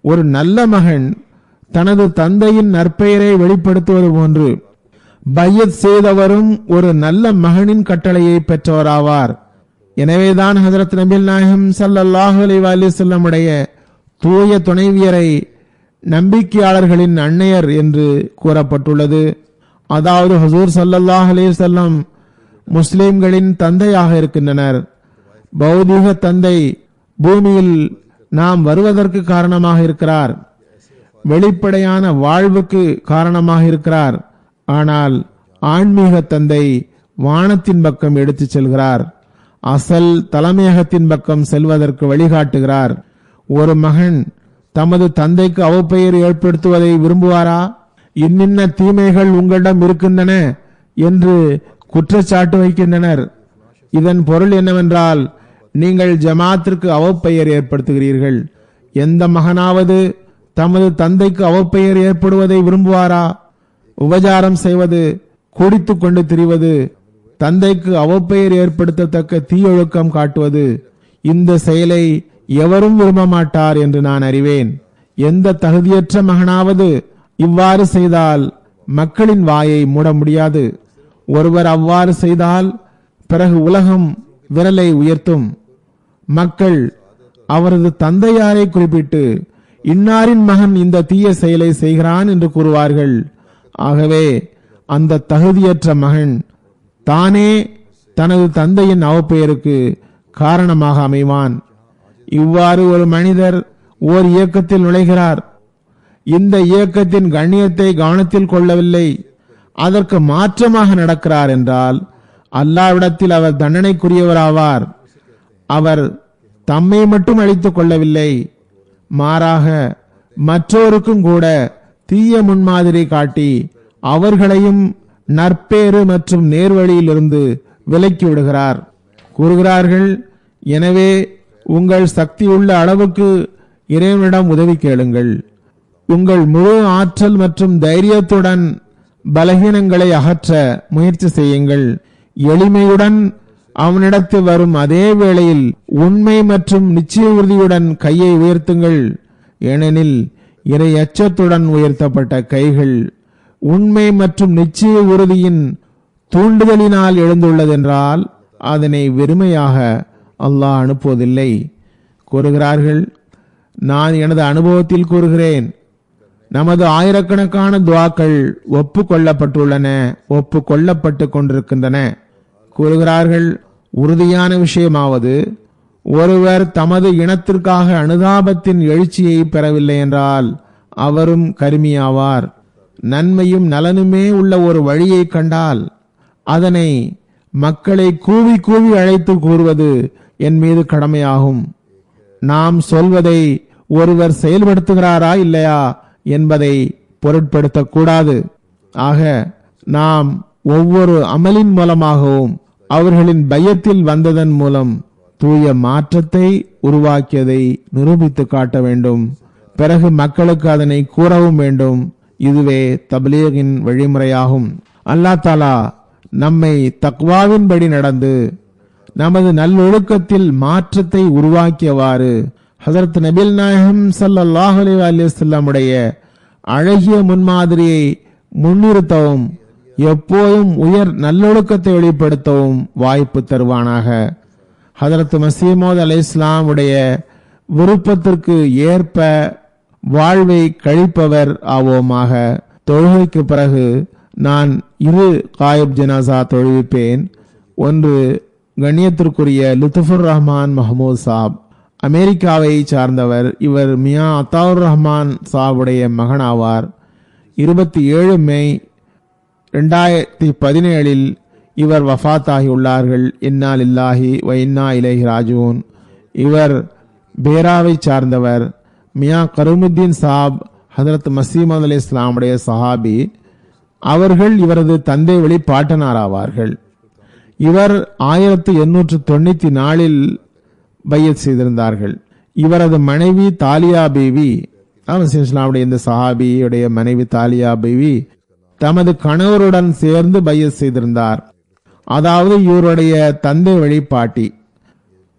ஒரு நல்ல மகன் தனது தந்தையின் நற்பெயரை வெளிப்படுத்துவது போன்று பையத் செய்தவரும் ஒரு நல்ல மகனின் கட்டளையை பெற்றவராவார். எனவேதான் ஹஜரத் நபிகள் நாயகம் ஸல்லல்லாஹு அலைஹி வஸல்லம் உடைய தூய துணைவியரை நம்பிக்கையாளர்களின் அன்னையர் என்று கூறப்பட்டுள்ளது. அதாவது ஹுசூர் ஸல்லல்லாஹு அலைஹி வஸல்லம் முஸ்லிம்களின் தந்தையாக இருக்கின்றனர். பௌதீக தந்தை பூமியில் நாம் வருவதற்கு காரணமாக இருக்கிறார். வெளிப்படையான வாழ்வுக்கு காரணமாக இருக்கிறார். ஆனால் ஆன்மீக தந்தை வானத்தின் பக்கம் எடுத்துச் செல்கிறார். அசல் தலைமையகத்தின் பக்கம் செல்வதற்கு வழிகாட்டுகிறார். ஒரு மகன் தமது தந்தைக்கு அவப்பெயர் ஏற்படுத்துவதை விரும்புவாரா? இன்னின்ன தீமைகள் உங்களிடம் இருக்கின்றன என்று குற்றச்சாட்டு வைக்கின்றனர். இதன் பொருள் என்னவென்றால், நீங்கள் ஜமாத்திற்கு அவப்பெயர் ஏற்படுத்துகிறீர்கள். எந்த மகனாவது தமது தந்தைக்கு அவப்பெயர் ஏற்படுவதை விரும்புவாரா? உபசாரம் செய்வது, குடித்துக் கொண்டு திரிவது, தந்தைக்கு அவப்பெயர் ஏற்படுத்தத்தக்க தீயொழுக்கம் காட்டுவது, இந்த செயலை எவரும் விரும்ப மாட்டார் என்று நான் அறிவேன். எந்த தகுதியற்ற மகனாவது இவ்வாறு செய்தால் மக்களின் வாயை மூட முடியாது. ஒருவர் அவ்வாறு செய்தால் பிறகு உலகம் விரலை உயர்த்தும். மக்கள் அவரது தந்தையாரை குறிப்பிட்டு இன்னாரின் மகன் இந்த தீய செயலை செய்கிறான் என்று கூறுவார்கள். ஆகவே அந்த தகுதியற்ற மகன் தானே தனது தந்தையின் அவப்பெயருக்கு காரணமாக அமைவான். இவ்வாறு ஒரு மனிதர் ஓர் இயக்கத்தில் நுழைகிறார். இந்த இயக்கத்தின் கண்ணியத்தை கவனத்தில் கொள்ளவில்லை, அதற்கு மாற்றமாக நடக்கிறார் என்றால் அல்லாஹ்விடத்தில் அவர் தண்டனைக்குரியவராவார். அவர் தம்மை மட்டும் அழித்துக் கொள்ளவில்லை, மாறாக மற்றோருக்கும் கூட தீய முன்மாதிரி காட்டி அவர்களையும் நற்பேறு மற்றும் நேர்வழியிலிருந்து விலக்கி விடுகிறார். கூறுகிறார்கள், எனவே உங்கள் சக்தி உள்ள அளவுக்கு இறைவனிடம் உதவி கேளுங்கள். உங்கள் முழு ஆற்றல் மற்றும் தைரியத்துடன் பலகீனங்களை அகற்ற முயற்சி செய்யுங்கள். எளிமையுடன் அவனிடத்தில் வரும் அதே வேளையில் உண்மை மற்றும் நிச்சய உறுதியுடன் கையை உயர்த்துங்கள். ஏனெனில் இறை அச்சத்துடன் உயர்த்தப்பட்ட கைகள் உண்மை மற்றும் நிச்சய உறுதியின் தூண்டுதலினால் எழுந்துள்ளதென்றால் அதனை வெறுமையாக அல்லாஹ் அனுப்புவதில்லை. கூறுகிறார்கள், நான் எனது அனுபவத்தில் கூறுகிறேன், நமது ஆயிரக்கணக்கான துவாக்கள் ஒப்புக்கொள்ளப்பட்டுள்ளன, ஒப்புக்கொள்ளப்பட்டு கொண்டிருக்கின்றன. கூறுகிறார்கள், உறுதியான விஷயமாவது, ஒருவர் தமது இனத்திற்காக அனுதாபத்தின் எழுச்சியை பெறவில்லை என்றால் அவரும் கருமியாவார். நன்மையும் நலனுமே உள்ள ஒரு வழியை கண்டால் அதனை மக்களை கூவி கூவி அழைத்து கூறுவது என் மீது கடமையாகும். நாம் சொல்வதை ஒருவர் செயல்படுத்துகிறாரா இல்லையா என்பதை பொருட்படுத்தக்கூடாது. ஆக நாம் ஒவ்வொரு அமலின் மூலமாகவும் அவர்களின் பயத்தில் வந்ததன் மூலம் தூய மாற்றத்தை உருவாக்கியதை நிரூபித்து காட்ட வேண்டும். பிறகு மக்களுக்கு அதனை கூறவும் வேண்டும். இதுவே தப்லீகின் வழிமுறையாகும். அல்லாஹ் தஆலா நம்மை தக்வாவின்படி நடந்து நமது நல்லொழுக்கத்தில் மாற்றத்தை உருவாக்கியவாறு ஹஜரத் நபிகள் நாயகம் ஸல்லல்லாஹு அலைஹி வஸல்லம் உடைய அழகிய முன்மாதிரியை முன்னிறுத்தவும் எப்போதும் உயர் நல்லொழுக்கத்தை வெளிப்படுத்தவும் வாய்ப்பு தருவானாக. ஹஜரத் மஸீஹ் மவ்ஊத் அலைஹிஸ்ஸலாம் உடைய விருப்பத்திற்கு ஏற்ப வாழ்வை கழிப்பவர் ஆவோமாக. தொழுகைக்கு பிறகு நான் 2 காயிப் ஜனாசா தொழுவிப்பேன். ஒன்று கண்ணியத்திற்குரிய லுத்ஃபுர் ரஹ்மான் மஹமூத் சாப், அமெரிக்காவை சார்ந்தவர். இவர் மியா அத்தாவுர் ரஹ்மான் சாவுடைய மகனாவார். 27 மே 2017 இவர் வஃபாத் ஆகியுள்ளார்கள். இன்னா லில்லாஹி வ இன்னா இலைஹி ராஜிஊன். இவர் பேராவை சார்ந்தவர். மியா கரூமுத்தீன் சாப் ஹஜரத் மஸீஹ் மவ்ஊத் அலைஹிஸ்ஸலாமுடைய சஹாபி. அவர்கள் இவரது தந்தை வழி பாட்டனார் ஆவார்கள். இவர் 1894 பையத் செய்திருந்தார்கள். இவரது மனைவி தாலியா பீவி, இஸ்லாமுடைய இந்த சஹாபியுடைய மனைவி தாலியா பீவி தமது கணவருடன் சேர்ந்து பையத் செய்திருந்தார். அதாவது இவருடைய தந்தை வழி பாட்டி.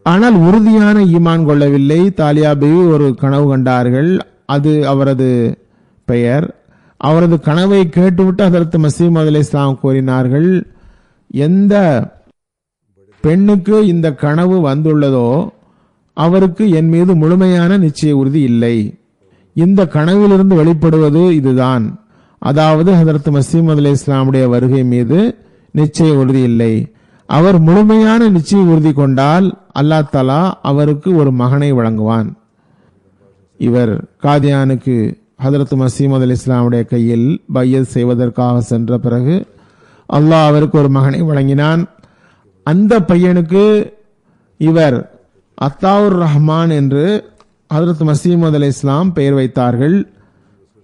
ஆனால் உறுதியான ஈமான் கொள்ளவில்லை. தாலியா பீவி ஒரு கனவு கண்டார்கள், அது அவரது பெயர். அவரது கனவை கேட்டுவிட்டு ஹதரத் மஸீஹ் மவ்ஊத் அலைஹிஸ்ஸலாம் கூறினார்கள், எந்த பெண்ணுக்கு இந்த கனவு வந்துள்ளதோ அவருக்கு என் மீது முழுமையான நிச்சய உறுதி இல்லை. இந்த கனவிலிருந்து வெளிப்படுவது இதுதான், அதாவது ஹதரத் மஸீஹ் மவ்ஊத் அலைஹிஸ்ஸலாமுடைய வருகை மீது நிச்சய உறுதி இல்லை. அவர் முழுமையான நிச்சய உறுதி கொண்டால் அல்லாஹ் தஆலா அவருக்கு ஒரு மகனை வழங்குவான். இவர் காதியானுக்கு ஹதரத் மஸீஹ் மவ்ஊத் அலைஹிஸ்ஸலாமுடைய கையில் பையத் செய்வதற்காக சென்ற பிறகு அல்லாஹ் அவருக்கு ஒரு மகனை வழங்கினான். அந்த பையனுக்கு இவர் அத்தாவுர் ரஹ்மான் என்று ஹதரத் மஸீஹ் மவ்ஊத் அலைஹிஸ்ஸலாம் பெயர் வைத்தார்கள்.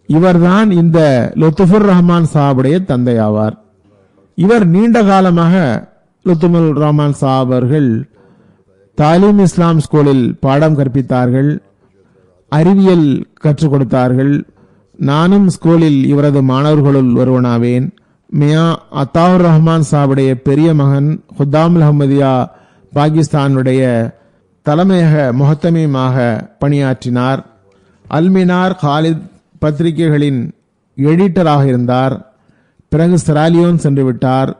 இவர்தான் இந்த லுத்ஃபுர் ரஹ்மான் சாஹிபுடைய தந்தை ஆவார். இவர் நீண்ட காலமாக லுத்ஃபுர் ரஹ்மான் சாஹிப் அவர்கள் தாலீம் இஸ்லாம் ஸ்கூலில் பாடம் கற்பித்தார்கள், அறிவியல் கற்றுக் கொடுத்தார்கள். நானும் ஸ்கூலில் இவரது மாணவர்களுள் ஒருவனாவேன். மியா அத்தாவுர் ரஹ்மான் சாஹிபுடைய பெரிய மகன் ஹுத்தாமுல் அஹ்மதியா பாகிஸ்தானுடைய தலைமையக முஹத்தமீமாக பணியாற்றினார். அல்மினார் காலித் பத்திரிகைகளின் எடிட்டராக இருந்தார். பிறகு சிராலியோன் சென்று விட்டார்.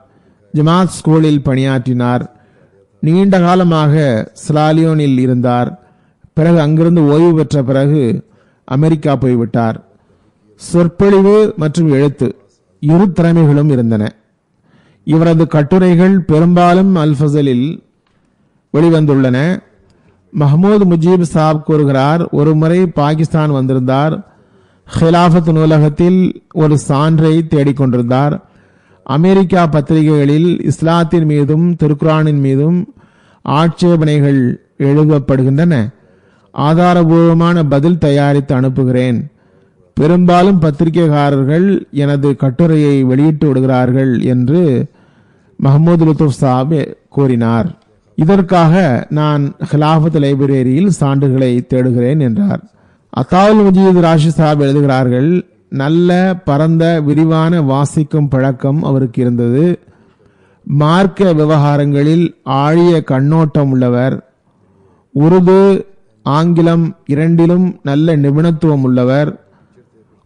ஜமாத் ஸ்கூலில் பணியாற்றினார். நீண்ட காலமாக சிராலியோனில் இருந்தார். பிறகு அங்கிருந்து ஓய்வு பெற்ற பிறகு அமெரிக்கா போய்விட்டார். சொற்பொழிவு மற்றும் எழுத்து இரு திறமைகளும் இருந்தன. இவரது கட்டுரைகள் பெரும்பாலும் அல்-ஃபஸலில் வெளிவந்துள்ளன. மஹமூத் முஜீப் சாப் கூறுகிறார், ஒரு முறை பாகிஸ்தான் வந்திருந்தார். ஹிலாஃபத் நூலகத்தில் ஒரு சான்றை தேடிக்கொண்டிருந்தார். அமெரிக்கா பத்திரிகைகளில் இஸ்லாத்தின் மீதும் திருக்குரானின் மீதும் ஆட்சேபனைகள் எழுதப்படுகின்றன. ஆதாரபூர்வமான பதில் தயாரித்து அனுப்புகிறேன். பெரும்பாலும் பத்திரிகைக்காரர்கள் எனது கட்டுரையை வெளியிட்டு விடுகிறார்கள் என்று மஹமூத் லுத்ஃப் சாப் கூறினார். இதற்காக நான் ஹிலாஃபத் லைப்ரரியில் சான்றுகளை தேடுகிறேன் என்றார். அத்தாவுல் மஜீத் ராஷி சாப் எழுதுகிறார்கள், நல்ல பரந்த விரிவான வாசிக்கும் பழக்கம் அவருக்கு இருந்தது. மார்க்க விவகாரங்களில் ஆழிய கண்ணோட்டம் உள்ளவர். உருது ஆங்கிலம் இரண்டிலும் நல்ல நிபுணத்துவம் உள்ளவர்.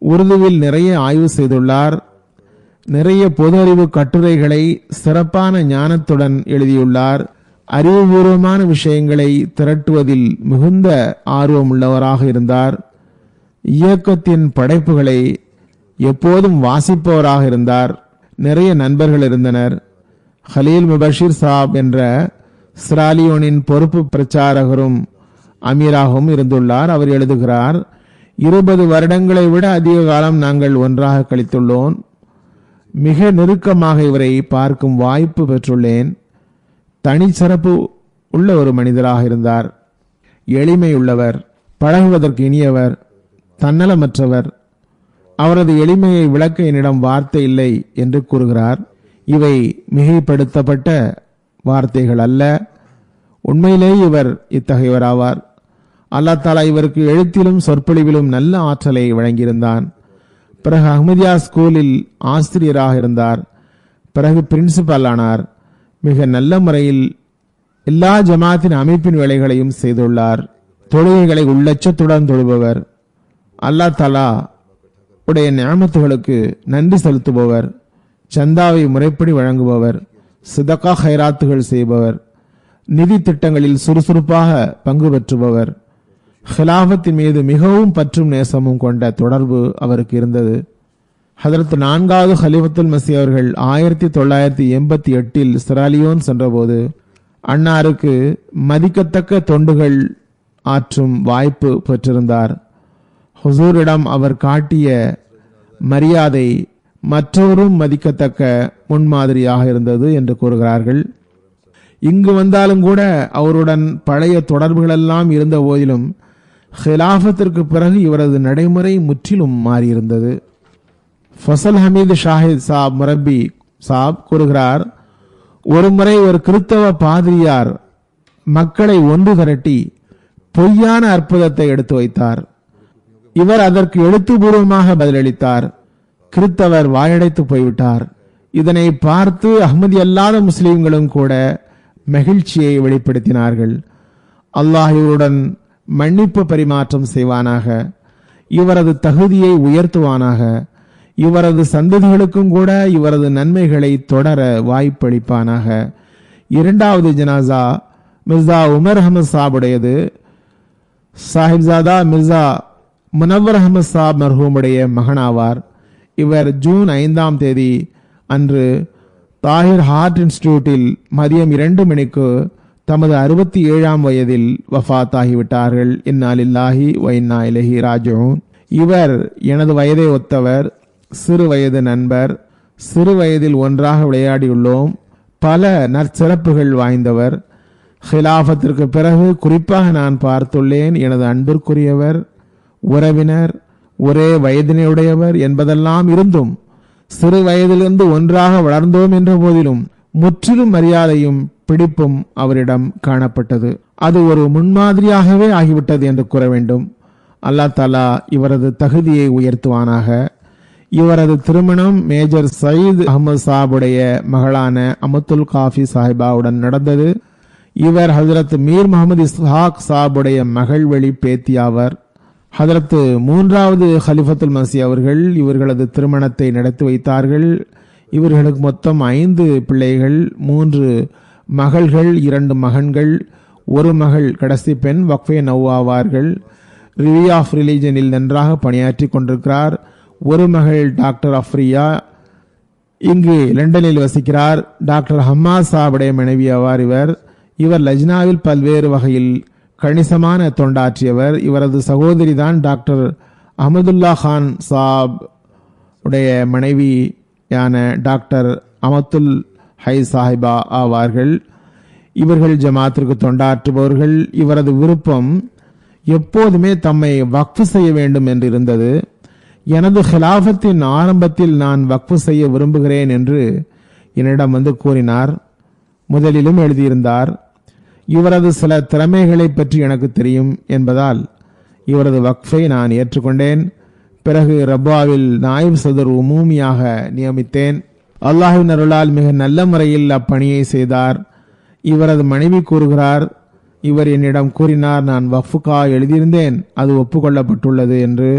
உருதுவில் நிறைய ஆய்வு செய்துள்ளார். நிறைய பொது அறிவு கட்டுரைகளை சிறப்பான ஞானத்துடன் எழுதியுள்ளார். அறிவுபூர்வமான விஷயங்களை திரட்டுவதில் மிகுந்த ஆர்வம் உள்ளவராக இருந்தார். இயக்கத்தின் படைப்புகளை எப்போதும் வாசிப்பவராக இருந்தார். நிறைய நண்பர்கள் இருந்தனர். ஹலீல் முபஷிர் சாப் என்ற சிராலியோனின் பொறுப்பு பிரச்சாரகரும் அமீராகவும் இருந்துள்ளார். அவர் எழுதுகிறார், 20 வருடங்களை விட அதிக காலம் நாங்கள் ஒன்றாக கழித்துள்ளோம். மிக நெருக்கமாக இவரை பார்க்கும் வாய்ப்பு பெற்றுள்ளேன். தனிச்சிறப்பு உள்ள ஒரு மனிதராக இருந்தார். எளிமை உள்ளவர், பழகுவதற்கு இனியவர், தன்னலமற்றவர். அவரது எளிமையை விளக்க என்னிடம் வார்த்தை இல்லை என்று கூறுகிறார். இவை மிகைப்படுத்தப்பட்ட வார்த்தைகள் அல்ல. உண்மையிலேயே இவர் இத்தகையவராவார். அல்லாஹ் தஆலா இவருக்கு எழுத்திலும் சொற்பொழிவிலும் நல்ல ஆற்றலை வழங்கியிருந்தான். பிறகு அஹ்மதியா ஸ்கூலில் ஆசிரியராக இருந்தார். பிறகு பிரின்சிபல் ஆனார். மிக நல்ல முறையில் எல்லா ஜமாத்தின் அமைப்பின் வேலைகளையும் செய்துள்ளார். தொழுகைகளை உள்ளச்சத்துடன் தொழுபவர். அல்லாஹ் தஆலா உடைய நிஅமத்துகளுக்கு நன்றி செலுத்துபவர். சந்தாவை முறைப்படி வழங்குபவர். சதகா ஹைராத்துகள் செய்பவர். நிதி திட்டங்களில் சுறுசுறுப்பாக பங்கு பெற்றுபவர். ஹிலாஃபத்தின் மீது மிகவும் பற்றும் நேசமும் கொண்ட தொடர்பு அவருக்கு இருந்தது. ஹதரத் 4வது ஹலீஃபத்துல் மஸீஹ் அவர்கள் 1988 சிராலியோன் சென்றபோது அன்னாருக்கு மதிக்கத்தக்க தொண்டுகள் ஆற்றும் வாய்ப்பு பெற்றிருந்தார். ஹுசூரிடம் அவர் காட்டிய மரியாதை மற்றவரும் மதிக்கத்தக்க முன்மாதிரியாக இருந்தது என்று கூறுகிறார்கள். இங்கு வந்தாலும் கூட அவருடன் பழைய தொடர்புகளெல்லாம் இருந்த போதிலும் ஹிலாஃபத்திற்கு பிறகு இவரது நடைமுறை முற்றிலும் மாறியிருந்தது. ஃபசல் ஹமீது ஷாஹித் சாப் முரப்பி சாப் கூறுகிறார், ஒருமுறை ஒரு கிறித்தவ பாதிரியார் மக்களை ஒன்று திரட்டி பொய்யான அற்புதத்தை எடுத்து வைத்தார். இவர் அதற்கு எழுத்துப்பூர்வமாக பதிலளித்தார். கிறித்தவர் வாயடைத்து போய்விட்டார். இதனை பார்த்து அஹ்மதி அல்லாத முஸ்லிம்களும் கூட மகிழ்ச்சியை வெளிப்படுத்தினார்கள். அல்லாஹ் இவருடன் மன்னிப்பு பரிமாற்றம் செய்வானாக, இவரது தகுதியை உயர்த்துவானாக, இவரது சந்ததிகளுக்கும் கூட இவரது நன்மைகளை தொடர வாய்ப்பளிப்பானாக. இரண்டாவது ஜனாசா மிர்சா உமர் அஹமது சாபுடையது. சாஹிப்சாதா மிர்சா முனவர் அஹமது சாப் மர்ஹூமுடைய மகனாவார். இவர் ஜூன் 5ஆம் தேதி அன்று தாஹிர் ஹார்ட் இன்ஸ்டிடியூட்டில் மதியம் 2 மணிக்கு தமது 67ஆம் வயதில் வஃபாத் ஆகிவிட்டார்கள். இன்னா லில்லாஹி வ இன்னா இலைஹி ராஜிஊன். இவர் எனது வயதை ஒத்தவர், சிறு வயது நண்பர், சிறு வயதில் ஒன்றாக விளையாடியுள்ளோம். பல நற்சிறப்புகள் வாய்ந்தவர். ஹிலாஃபத்திற்கு பிறகு குறிப்பாக நான் பார்த்துள்ளேன். எனது அன்பிற்குரியவர், உறவினர், ஒரே வயதினையுடையவர் என்பதெல்லாம் இருந்தும் சிறு வயதிலிருந்து ஒன்றாக வளர்ந்தோம் என்ற போதிலும் முற்றிலும் மரியாதையும் பிடிப்பும் அவரிடம் காணப்பட்டது. அது ஒரு முன்மாதிரியாகவே ஆகிவிட்டது என்று கூற வேண்டும். அல்லாஹ் தஆலா இவரது தகுதியை உயர்த்துவானாக. இவரது திருமணம் மேஜர் சயீத் அஹமது சாபுடைய மகளான அமத்துல் காஃபி சாஹிபாவுடன் நடந்தது. இவர் ஹஜரத் மீர் முகமது இஸ்ஹாக் சாபுடைய மகள் வழி பேத்தியாவர். ஹஜரத் 3வது ஹலிஃபத்துல் மசி அவர்கள் இவர்களது திருமணத்தை நடத்தி வைத்தார்கள். இவர்களுக்கு மொத்தம் 5 பிள்ளைகள், 3 மகள்கள், 2 மகன்கள், ஒரு மகள் கடைசி பெண் வக்ஃபே நவ்வாவார்கள். ரிவி ஆஃப் ரிலிஜனில் நன்றாக பணியாற்றி கொண்டிருக்கிறார். ஒரு மகள் டாக்டர் அஃப்ரியா இங்கு லண்டனில் வசிக்கிறார். டாக்டர் ஹம்மாஸ் சாபுடைய மனைவி ஆவார் இவர். இவர் லஜ்னாவில் பல்வேறு வகையில் கணிசமான தொண்டாற்றியவர். இவரது சகோதரி தான் டாக்டர் அஹமதுல்லா கான் சாப் உடைய மனைவியான டாக்டர் அமத்துல் ஹை சாஹிபா ஆவார்கள். இவர்கள் ஜமாத்திற்கு தொண்டாற்றுபவர்கள். இவரது விருப்பம் எப்போதுமே தம்மை வக்ஃப் செய்ய வேண்டும் என்று இருந்தது. எனது ஹிலாஃபத்தின் ஆரம்பத்தில் நான் வக்ஃப் செய்ய விரும்புகிறேன் என்று என்னிடம் வந்து கூறினார். முதலிலும் எழுதியிருந்தார். இவரது சில திறமைகளை பற்றி எனக்கு தெரியும் என்பதால் இவரது வக்ஃபை நான் ஏற்றுக்கொண்டேன். பிறகு ரப்பாவில் நாயிப் சதுர் உமூமியாக நியமித்தேன். அல்லாஹ்வின் அருளால் மிக நல்ல முறையில் அப்பணியை செய்தார். இவரது மனைவி கூறுகிறார், இவர் என்னிடம் கூறினார், நான் வக்ஃபுக்கா எழுதியிருந்தேன், அது ஒப்புக்கொள்ளப்பட்டுள்ளது என்று.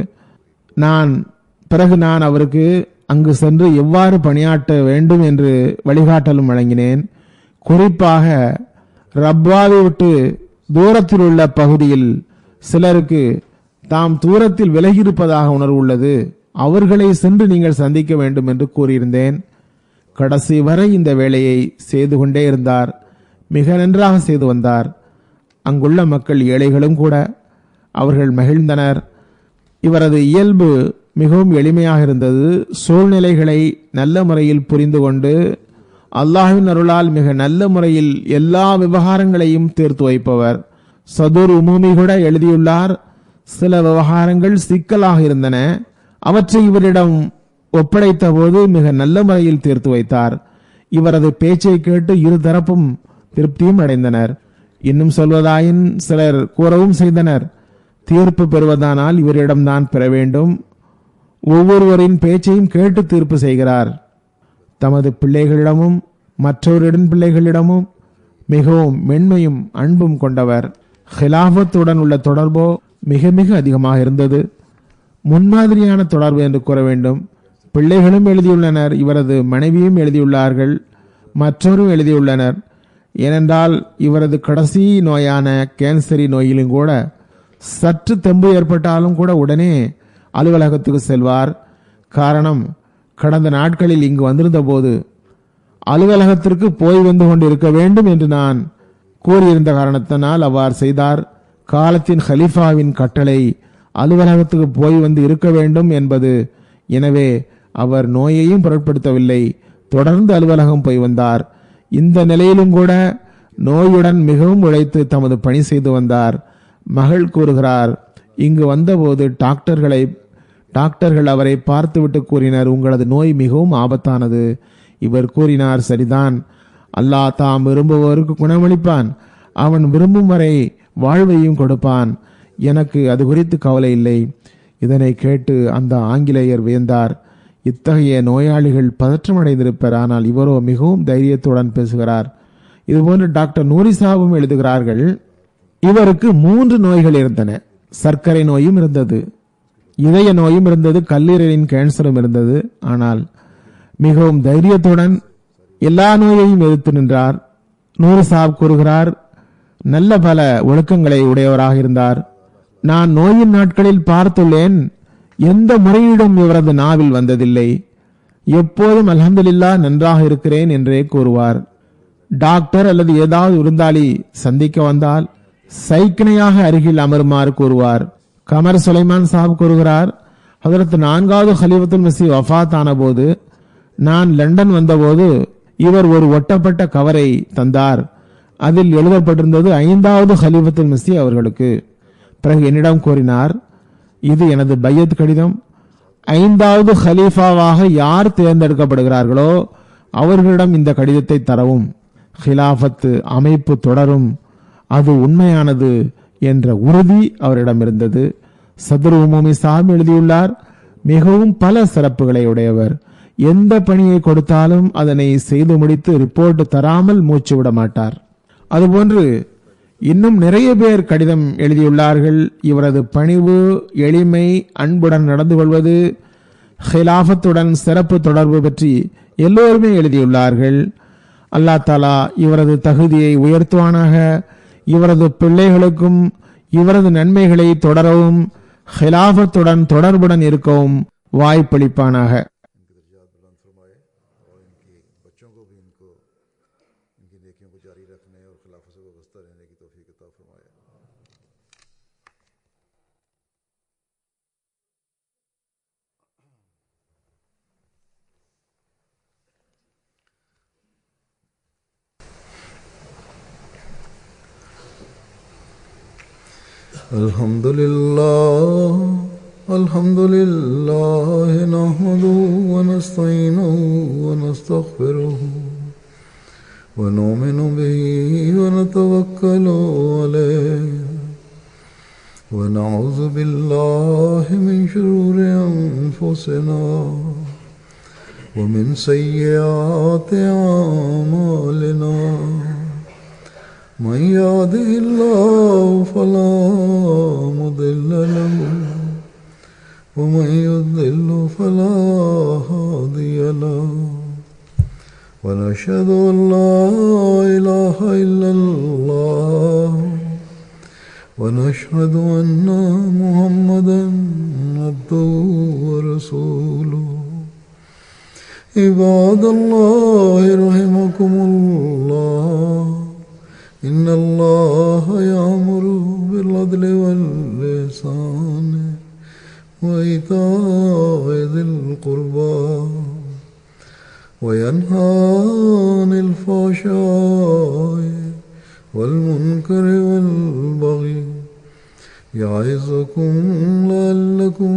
பிறகு நான் அவருக்கு அங்கு சென்று எவ்வாறு பணியாற்ற வேண்டும் என்று வழிகாட்டலும் வழங்கினேன். குறிப்பாக ரப்பாவை விட்டு தூரத்தில் உள்ள பகுதியில் சிலருக்கு தாம் தூரத்தில் விலகியிருப்பதாக உணர்வு உள்ளது, அவர்களை சென்று நீங்கள் சந்திக்க வேண்டும் என்று கூறியிருந்தேன். கடைசி வரை இந்த வேலையை செய்து கொண்டே இருந்தார். மிக நன்றாக செய்து வந்தார். அங்குள்ள மக்கள் ஏழைகளும் கூட. அவர்கள் மகிழ்ந்தனர். இவரது இயல்பு மிகவும் எளிமையாக இருந்தது. சூழ்நிலைகளை நல்ல முறையில் புரிந்து கொண்டு அல்லாஹ்வின் அருளால் மிக நல்ல முறையில் எல்லா விவகாரங்களையும் தீர்த்து வைப்பவர். சதுர் உமூமி கூட எழுதியுள்ளார். சில விவகாரங்கள் சிக்கலாக இருந்தன. அவற்றை இவரிடம் ஒப்படைத்த போது மிக நல்ல முறையில் தீர்த்து வைத்தார். இவரது பேச்சை கேட்டு இரு தரப்பும் திருப்தியும் அடைந்தனர். இன்னும் சொல்வதாயின் சிலர் கூறவும் செய்தனர், தீர்ப்பு பெறுவதானால் இவரிடம்தான் பெற வேண்டும். ஒவ்வொருவரின் பேச்சையும் கேட்டு தீர்ப்பு செய்கிறார். தமது பிள்ளைகளிடமும் மற்றவரின் பிள்ளைகளிடமும் மிகவும் மென்மையும் அன்பும் கொண்டவர். ஹிலாஃபத்துடன் உள்ள தொடர்போ மிக மிக அதிகமாக இருந்தது. முன்மாதிரியான தொடர்பு என்று கூற வேண்டும். பிள்ளைகளும் எழுதியுள்ளனர், இவரது மனைவியும் எழுதியுள்ளார்கள், மற்றவரும் எழுதியுள்ளனர். ஏனென்றால் இவரது கடைசி நோயான கேன்சரி நோயிலும் கூட சற்று தெம்பு ஏற்பட்டாலும் கூட உடனே அலுவலகத்துக்கு செல்வார். காரணம், கடந்த நாட்களில் இங்கு வந்திருந்த போது அலுவலகத்திற்கு போய் வந்து கொண்டிருக்க வேண்டும் என்று நான் கூறியிருந்த காரணத்தினால் அவ்வாறு செய்தார். காலத்தின் ஹலீஃபாவின் கட்டளை அலுவலகத்துக்கு போய் வந்து இருக்க வேண்டும் என்பது. எனவே அவர் நோயையும் பொருட்படுத்தவில்லை, தொடர்ந்து அலுவலகம் போய் வந்தார். இந்த நிலையிலும் கூட நோயுடன் மிகவும் உழைத்து தமது பணி செய்து வந்தார். மகள் கூறுகிறார், இங்கு வந்தபோது டாக்டர்களை டாக்டர்கள் அவரை பார்த்துவிட்டு கூறினர், உங்களது நோய் மிகவும் ஆபத்தானது. இவர் கூறினார், சரிதான், அல்லாஹ் தாம் விரும்புவோருக்கு குணமளிப்பான், அவன் விரும்பும் வரை வாழ்வையும் கொடுப்பான், எனக்கு அது குறித்து கவலை இல்லை. இதனை கேட்டு அந்த ஆங்கிலேயர் வியந்தார். இத்தகைய நோயாளிகள் பதற்றமடைந்திருப்பர், ஆனால் இவரோ மிகவும் தைரியத்துடன் பேசுகிறார். இதுபோன்று டாக்டர் நூரி சாபும் எழுதுகிறார்கள், இவருக்கு 3 நோய்கள் இருந்தன. சர்க்கரை நோயும் இருந்தது, இதய நோயும் இருந்தது, கல்லீரலின் கேன்சரும் இருந்தது. ஆனால் மிகவும் தைரியத்துடன் எல்லா நோயையும் எதிர்த்து நின்றார். நூறு சாப் கூறுகிறார், நல்ல பல ஒழுக்கங்களை உடையவராக இருந்தார். நான் நோயின் நாட்களில் பார்த்துள்ளேன், எந்த முறையீடும் இவரது நாவில் வந்ததில்லை. எப்போதும் அல்ஹம்துலில்லாஹ் நன்றாக இருக்கிறேன் என்றே கூறுவார். டாக்டர் அல்லது ஏதாவது விருந்தாளி சந்திக்க வந்தால் சைக்கிணையாக அருகில் அமருமாறு கூறுவார். கமர் சுலைமான் சாப் கூறுகிறார், ஹதரத் 4வது ஹலீஃபத்துல் மஸீஹ் வஃபாத் ஆன போது நான் லண்டன் வந்தபோது இவர் ஒரு ஒட்டப்பட்ட கவரை தந்தார். அதில் எழுதப்பட்டிருந்தது 5வது ஹலீஃபத்துல் மஸீஹ் அவர்களுக்கு. பிறகு என்னிடம் கூறினார், இது எனது பையத் கடிதம், 5வது ஹலீஃபாவாக யார் தேர்ந்தெடுக்கப்படுகிறார்களோ அவர்களிடம் இந்த கடிதத்தை தரவும், ஹிலாஃபத் அமைப்பு தொடரும், அது உண்மையானது என்ற உறுதி அவரிடம் இருந்தது. சதுர் உமூமி சாஹிப் எழுதியுள்ளார், மிகவும் பல சிறப்புகளை உடையவர். எந்த பணியை கொடுத்தாலும் அதனை செய்து முடித்து ரிப்போர்ட் தராமல் மூச்சு விட மாட்டார். அதுபோன்று இன்னும் நிறைய பேர் கடிதம் எழுதியுள்ளார்கள். இவரது பணிவு, எளிமை, அன்புடன் நடந்து கொள்வது, ஹிலாஃபத்துடன் சிறப்பு தொடர்பு பற்றி எல்லோருமே எழுதியுள்ளார்கள். அல்லாஹ் தஆலா இவரது தகுதியை உயர்த்துவானாக. இவரது பிள்ளைகளுக்கும் இவரது நன்மைகளை தொடரவும் ஹிலாஃபத்துடன் தொடர்புடன் இருக்கவும் வாய்ப்பளிப்பானாக. Alhamdulillah nahmaduhu wa nasta'inuhu wa nastaghfiruhu wa nu'minu bihi wa natawakkalu alayhi wa na'udhu billahi min shururi anfusina wa min sayyiati a'malina. من يهده الله فلا مضل له ومن يضلل فلا هادي له ونشهد أن لا إله إلا الله ونشهد أن محمدا عبده ورسوله. عباد الله رحمكم الله، إن الله يأمر بالعدل والإحسان وإيتاء ذي القربى وينهى عن الفحشاء والمنكر والبغي يعظكم لعلكم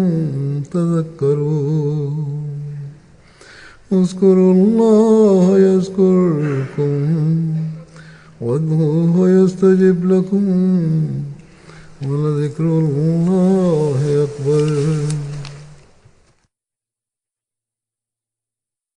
تذكرون. اذكروا الله يذكركم وادعوه يستجب لكم ولذكر الله أكبر.